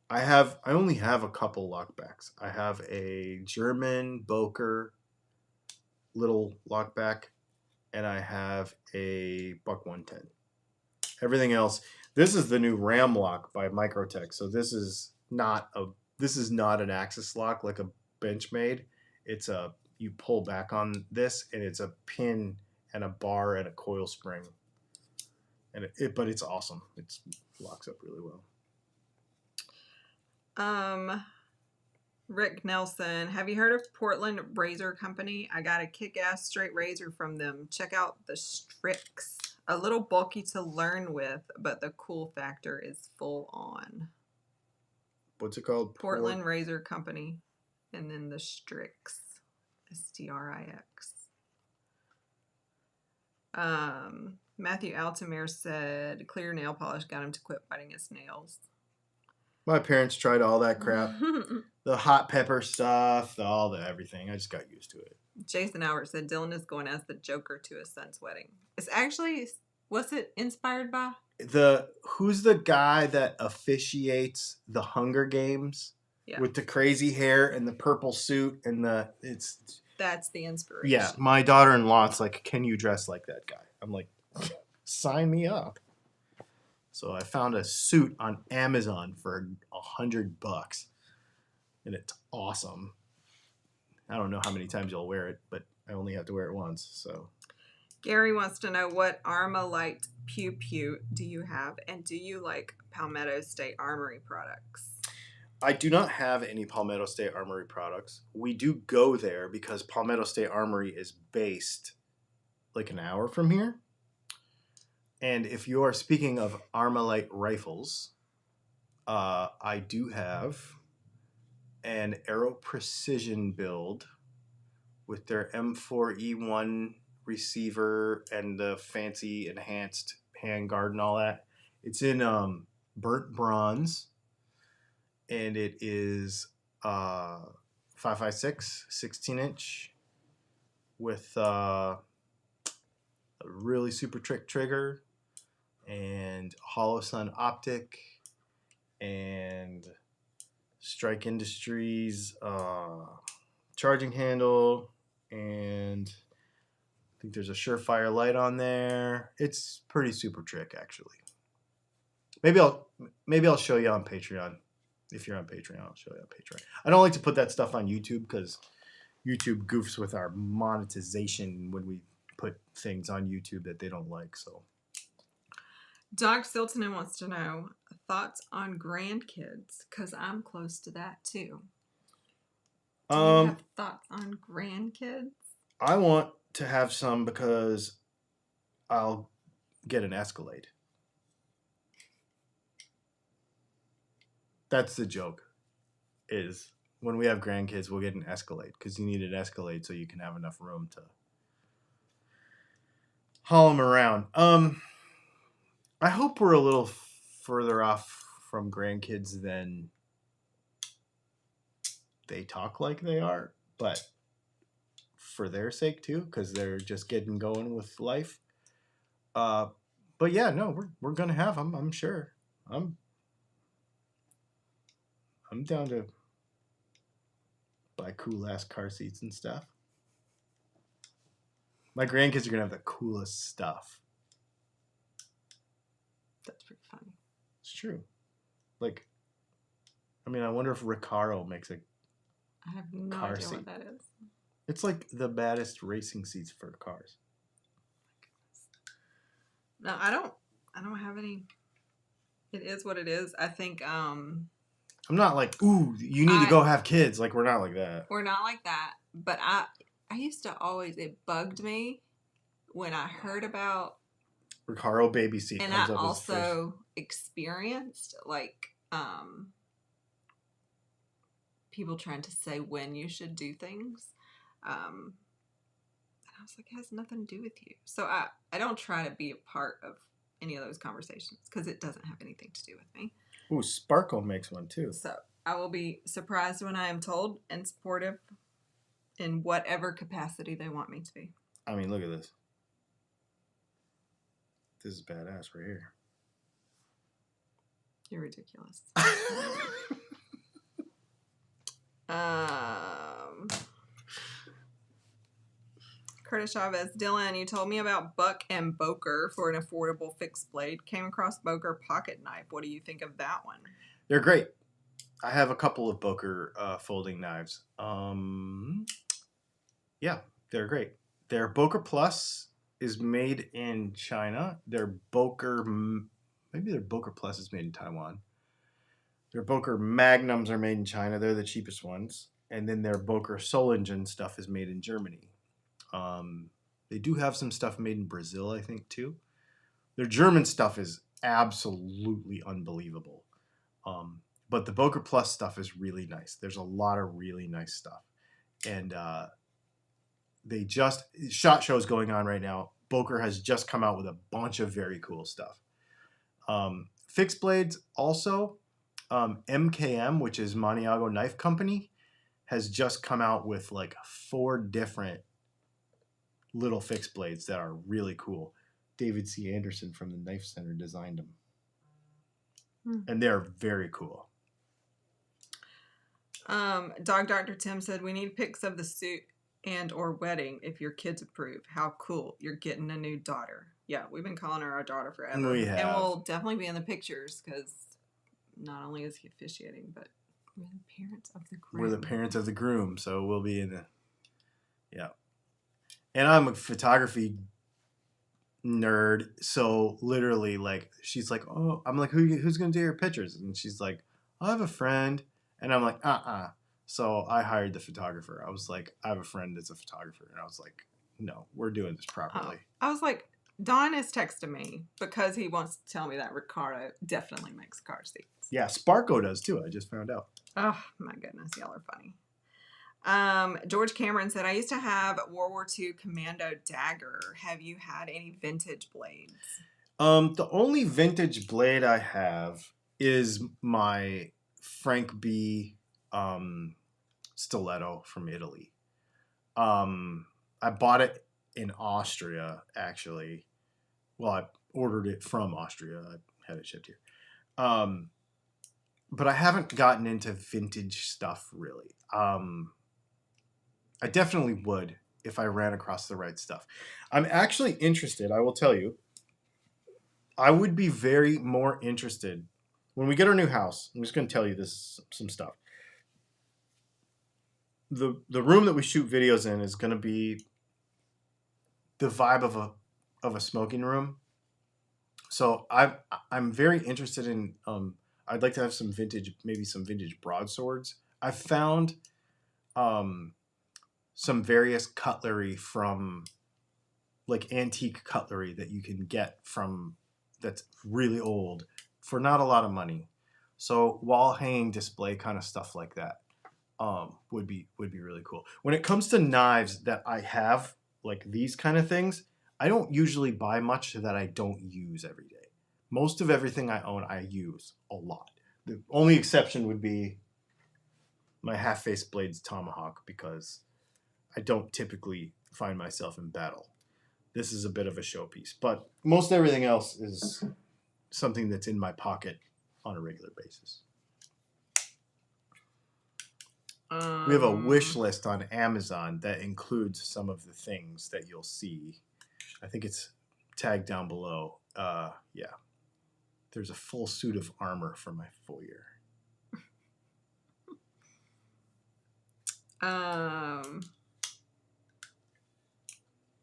I only have a couple lockbacks. I have a German Boker little lockback, and I have a Buck 110. Everything else, this is the new Ram lock by Microtech. So this is not an access lock like a Benchmade. It's you pull back on this, and it's a pin and a bar and a coil spring. And but it's awesome. It locks up really well. Rick Nelson, have you heard of Portland Razor Company? I got a kick-ass straight razor from them. Check out the Strix. A little bulky to learn with, but the cool factor is full on. What's it called? Portland Razor Company. And then the Strix. Strix. Matthew Altamere said clear nail polish got him to quit biting his nails. My parents tried all that crap. The hot pepper stuff, everything. I just got used to it. Jason Albert said Dylan is going as the Joker to his son's wedding. It's actually, what's it inspired by? Who's the guy that officiates the Hunger Games? Yeah. with the crazy hair and the purple suit and That's the inspiration. yeah. My daughter-in-law's like, can you dress like that guy? I'm like, sign me up. So I found a suit on Amazon for $100, and it's awesome. I don't know how many times you'll wear it, but I only have to wear it once. So Gary wants to know, what Armalite Pew Pew do you have, and do you like Palmetto State Armory products? I do not have any Palmetto State Armory products. We do go there because Palmetto State Armory is based like an hour from here. And if you are speaking of Armalite rifles, I do have an Aero Precision build with their M4E1 receiver and the fancy enhanced handguard and all that. It's in burnt bronze, and it is 5.56 16-inch with a really super trick trigger and Hollow Sun optic and Strike Industries charging handle, and I think there's a Surefire light on there. It's pretty super trick, actually. Maybe I'll show you on Patreon. If you're on Patreon, I'll show you on Patreon. I don't like to put that stuff on YouTube because YouTube goofs with our monetization when we put things on YouTube that they don't like. So Doc Siltonen wants to know thoughts on grandkids, because I'm close to that too. Do you have thoughts on grandkids? I want to have some because I'll get an Escalade. That's the joke. Is when we have grandkids, we'll get an Escalade because you need an Escalade so you can have enough room to haul them around. I hope we're a little further off from grandkids than they talk like they are, but for their sake too, because they're just getting going with life. But yeah, no, we're gonna have them. I'm sure. I'm down to buy cool ass car seats and stuff. My grandkids are gonna have the coolest stuff. That's pretty funny. It's true. Like, I mean, I wonder if Recaro makes a I have no car idea seat. what that is. It's like the baddest racing seats for cars. No, I don't have any. It is what it is. I think I'm not like, ooh, you need to go have kids. Like, we're not like that. We're not like that. But I used to always, it bugged me when I heard about Recaro baby seat. And comes I up also experienced like people trying to say when you should do things. And I was like, it has nothing to do with you. So I don't try to be a part of any of those conversations because it doesn't have anything to do with me. Ooh, Sparkle makes one too. So I will be surprised when I am told, and supportive in whatever capacity they want me to be. I mean, look at this. This is badass right here. You're ridiculous. Curtis Chavez, Dylan, you told me about Buck and Boker for an affordable fixed blade. Came across Boker pocket knife. What do you think of that one? They're great. I have a couple of Boker folding knives. Yeah, they're great. Their Boker Plus is made in China. Their Boker, maybe their Boker Plus is made in Taiwan. Their Boker Magnums are made in China. They're the cheapest ones. And then their Boker Soul Engine stuff is made in Germany. They do have some stuff made in Brazil, I think, too. Their German stuff is absolutely unbelievable. But the Boker Plus stuff is really nice. There's a lot of really nice stuff. And they just, SHOT Show's going on right now. Boker has just come out with a bunch of very cool stuff. Fixed blades also. MKM, which is Maniago Knife Company, has just come out with like 4 different little fixed blades that are really cool. David C. Anderson from the Knife Center designed them. And they're very cool. Dog Dr. Tim said we need pics of the suit and or wedding if your kids approve. How cool. You're getting a new daughter. Yeah, we've been calling her our daughter forever. We have. And we'll definitely be in the pictures because not only is he officiating, but we're the parents of the groom. We're the parents of the groom, so we'll be in the... Yeah. And I'm a photography nerd, so literally, like, she's like, oh, I'm like, who's going to do your pictures? And she's like, I have a friend. And I'm like, So I hired the photographer. I was like, I have a friend that's a photographer. And I was like, no, we're doing this properly. I was like, Don is texting me because he wants to tell me that Ricardo definitely makes car seats. Yeah, Sparko does too. I just found out. Oh, my goodness. Y'all are funny. George Cameron said, I used to have World War II Commando dagger. Have you had any vintage blades? The only vintage blade I have is my Frank B. Stiletto from Italy. I bought it in Austria, actually. Well, I ordered it from Austria. I had it shipped here. But I haven't gotten into vintage stuff, really. I definitely would if I ran across the right stuff. I'm actually interested, I will tell you. I would be very more interested when we get our new house. I'm just going to tell you some stuff. The room that we shoot videos in is going to be the vibe of a smoking room. So I'm very interested in I'd like to have some vintage broadswords. I found some various cutlery from like antique cutlery that you can get from that's really old for not a lot of money. So wall hanging display kind of stuff like that would be really cool. When it comes to knives that I have, like these kind of things, I don't usually buy much that I don't use every day. Most of everything I own, I use a lot. The only exception would be my half-face blades tomahawk, because I don't typically find myself in battle. This is a bit of a showpiece, but most everything else is something that's in my pocket on a regular basis. We have a wish list on Amazon that includes some of the things that you'll see. I think it's tagged down below. Yeah. There's a full suit of armor for my foyer.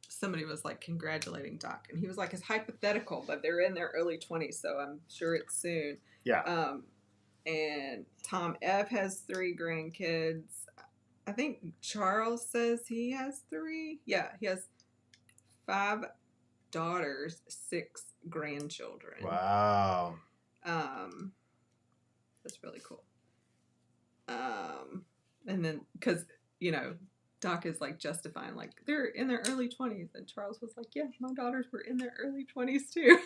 Somebody was like congratulating Doc, and he was like, it's hypothetical, but they're in their early 20s, so I'm sure it's soon. Yeah. And Tom F has 3 grandkids. I think Charles says he has 3. Yeah, he has 5 daughters, 6 grandchildren. Wow. That's really cool. And then, because, you know, Doc is like justifying, like, they're in their early 20s. And Charles was like, yeah, my daughters were in their early 20s too.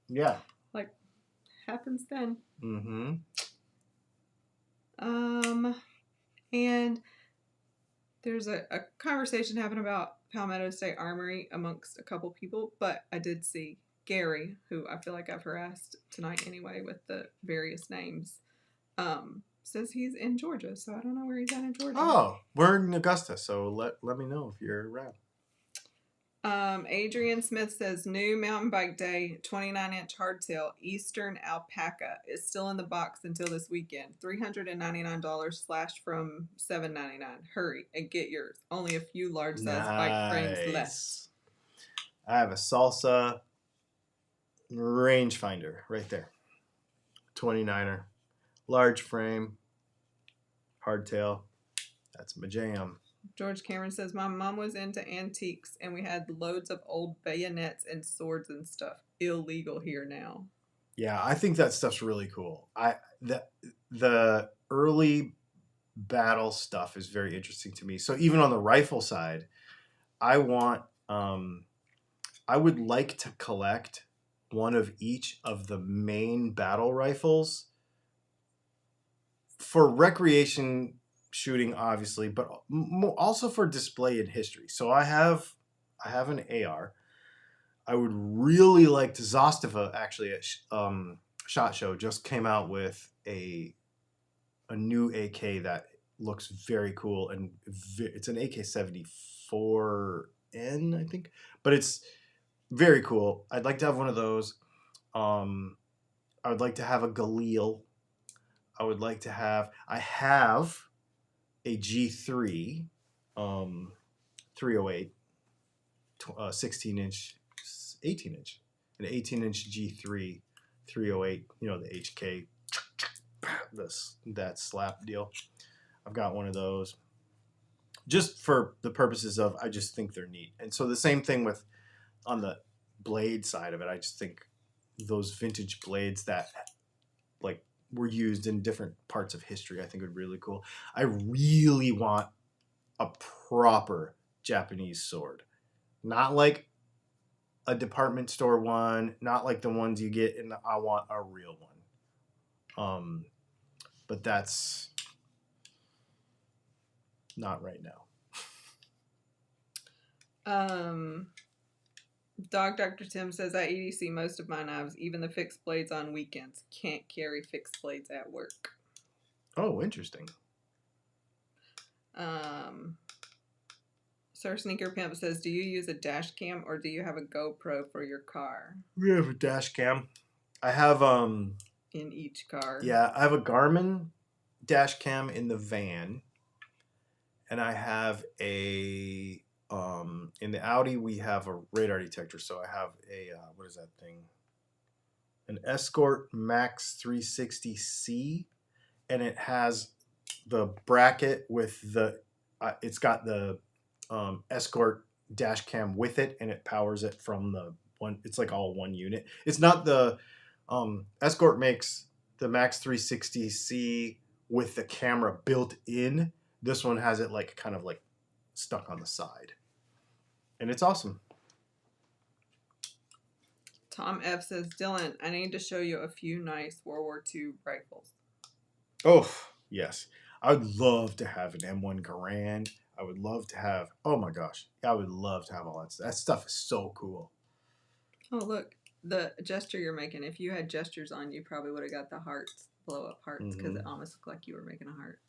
Yeah. Like, happens then. Mm-hmm. And there's a conversation happening about Palmetto State Armory amongst a couple people, but I did see Gary, who I feel like I've harassed tonight anyway with the various names, says he's in Georgia, so I don't know where he's at in Georgia. Oh, we're in Augusta, so let me know if you're around. Adrian Smith says new mountain bike day 29-inch hardtail Eastern Alpaca is still in the box until this weekend. $399 slashed from $799. Hurry and get yours. Only a few large size bike frames left. I have a Salsa rangefinder right there. 29er, large frame, hardtail. That's my jam. George Cameron says, my mom was into antiques, and we had loads of old bayonets and swords and stuff. Illegal here now. Yeah, I think that stuff's really cool. The early battle stuff is very interesting to me. So even on the rifle side, I would like to collect one of each of the main battle rifles for recreation shooting, obviously, but also for display in history. So I have an AR. I would really like to. Zostava actually at SHOT Show just came out with a a new AK that looks very cool, and it's an AK-74N, I think, but it's very cool. I'd like to have one of those. I would like to have a Galil. I have a G3 308 16-inch 18-inch, an 18-inch G3 308, the HK, that slap deal. I've got one of those just for the purposes of, I just think they're neat. And so the same thing with on the blade side of it. I just think those vintage blades that like were used in different parts of history, I think would be really cool. I really want a proper Japanese sword, not like a department store one, not like the ones you get in I want a real one. But that's not right now. Dr. Tim says, I EDC most of my knives, even the fixed blades on weekends. Can't carry fixed blades at work. Oh, interesting. Sir Sneaker Pimp says, do you use a dash cam or do you have a GoPro for your car? We have a dash cam. I have in each car. Yeah, I have a Garmin dash cam in the van, and I have a in the Audi we have a radar detector. So I have a what is that thing? An Escort Max 360C, and it has the bracket with the it's got the Escort dash cam with it, and it powers it from the one. It's like all one unit. It's not the Escort makes the Max 360C with the camera built in. This one has it like kind of like stuck on the side, and it's awesome. Tom F says, Dylan, I need to show you a few nice World War II rifles. Oh, yes. I would love to have an M1 Garand. I would love to have, oh my gosh, I would love to have all that stuff. That stuff is so cool. Oh, look, the gesture you're making. If you had gestures on, you probably would have got the hearts, blow up hearts, because it almost looked like you were making a heart.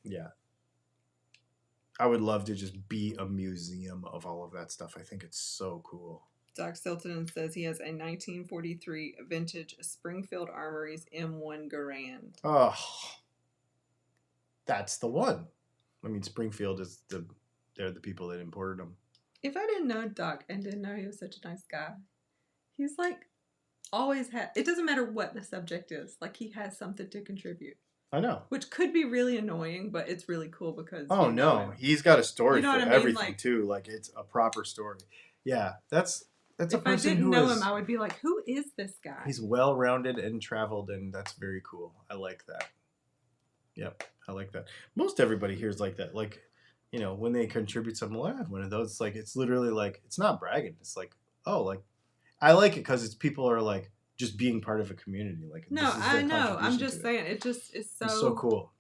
Yeah. I would love to just be a museum of all of that stuff. I think it's so cool. Doc Stilton says he has a 1943 vintage Springfield Armories M1 Garand. Oh, that's the one. I mean, Springfield is they're the people that imported them. If I didn't know Doc and didn't know he was such a nice guy, he's like always had. It doesn't matter what the subject is. Like he has something to contribute. I know. Which could be really annoying, but it's really cool because oh no, he's got a story for everything like, too. Like it's a proper story. Yeah, that's a person who if I didn't know him, I would be like, who is this guy? He's well-rounded and traveled, and that's very cool. I like that. Yep, I like that. Most everybody here is like that. Like, when they contribute something, well, I have one of those. It's like, it's literally like, it's not bragging. It's like, oh, like, I like it because it's people are like just being part of a community. Like, no, I know. I'm just saying, it just is so. It's so cool.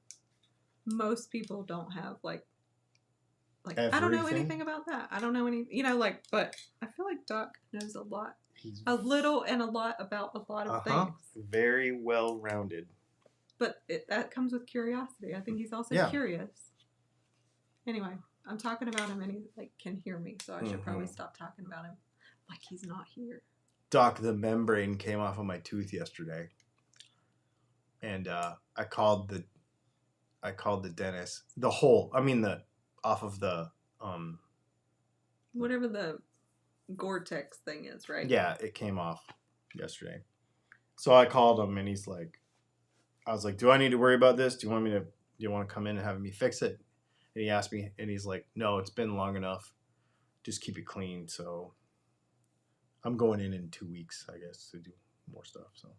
Most people don't have like everything. I don't know anything about that. I don't know any, but I feel like Doc knows a lot. He's a little and a lot about a lot of things. Very well-rounded. But that comes with curiosity. I think he's also curious. Anyway, I'm talking about him and he can hear me, so I should probably stop talking about him like he's not here. Doc, the membrane came off of my tooth yesterday, and I called the dentist. The hole, off of the whatever the Gore-Tex thing is, right? Yeah, it came off yesterday. So I called him, and he's like, I was like, do I need to worry about this? Do you want to come in and have me fix it? And he asked me, and he's like, no, it's been long enough. Just keep it clean. So I'm going in 2 weeks, I guess, to do more stuff. So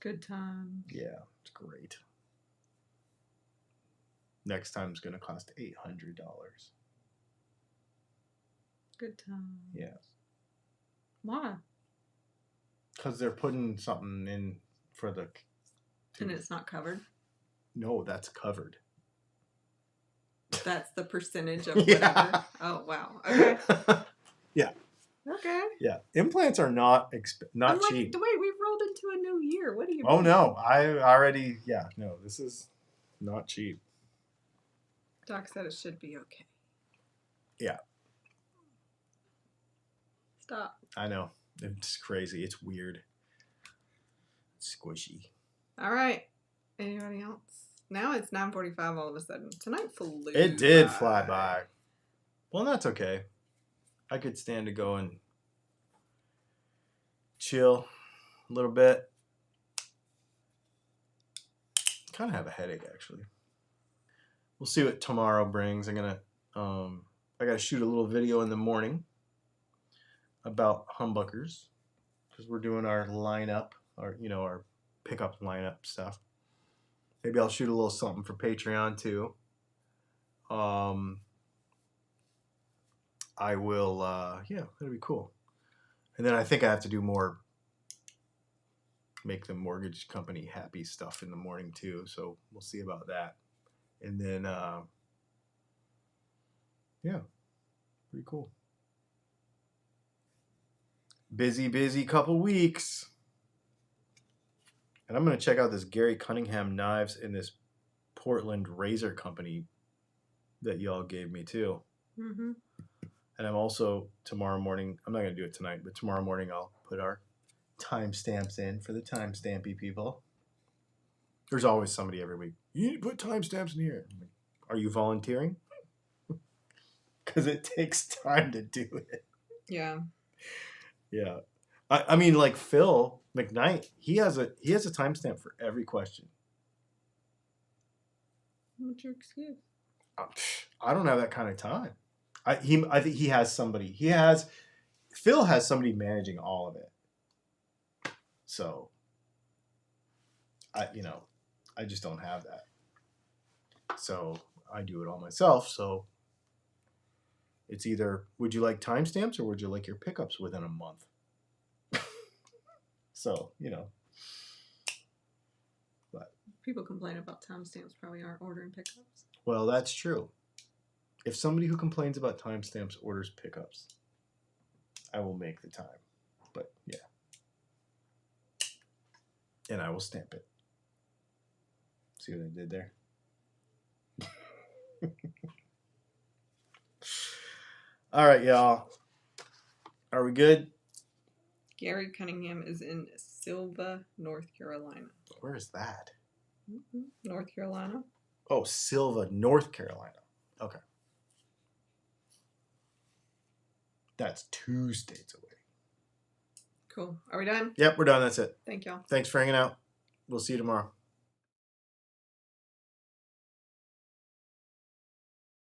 good time. Yeah, it's great. Next time is going to cost $800. Good time. Yeah. Why? Because they're putting something in for the... And it's not covered? No, that's covered. That's the percentage of whatever? Yeah. Oh, wow. Okay. Yeah. Okay. Yeah. Implants are not cheap. Wait, we've rolled into a new year. What are you cheap. Oh no, I already. Yeah, no, this is not cheap. Doc said it should be okay. Yeah. Stop. I know. It's crazy. It's weird. It's squishy. All right. Anybody else? Now it's 9:45 all of a sudden. Tonight flew It did by. fly by. Well, that's okay. I could stand to go and chill a little bit. Kind of have a headache, actually. We'll see what tomorrow brings. I gotta shoot a little video in the morning about humbuckers because we're doing our lineup, our pickup lineup stuff. Maybe I'll shoot a little something for Patreon too. I will. Yeah, that'll be cool. And then I think I have to do more. Make the mortgage company happy stuff in the morning too. So we'll see about that. And then, yeah, pretty cool. Busy couple weeks. And I'm going to check out this Gary Cunningham knives in this Portland razor company that y'all gave me too. Mm-hmm. And I'm also, tomorrow morning, I'm not going to do it tonight, but tomorrow morning I'll put our timestamps in for the timestampy people. There's always somebody every week. You need to put timestamps in here. I'm like, are you volunteering? Because it takes time to do it. Yeah. Yeah. I mean, like Phil McKnight, he has a timestamp for every question. What's your excuse? I don't have that kind of time. I think he has somebody. Phil has somebody managing all of it. So I just don't have that. So I do it all myself. So it's either would you like timestamps or would you like your pickups within a month? So, but People complain about timestamps probably aren't ordering pickups. well, that's true. If somebody who complains about timestamps orders pickups, I will make the time. But yeah. And I will stamp it. See what I did there? All right, y'all. Are we good? Gary Cunningham is in Silva, North Carolina. Where is that? Mm-hmm. North Carolina. Oh, Silva, North Carolina. Okay. That's 2 states away. Cool. Are we done? Yep, we're done. That's it. Thank y'all. Thanks for hanging out. We'll see you tomorrow.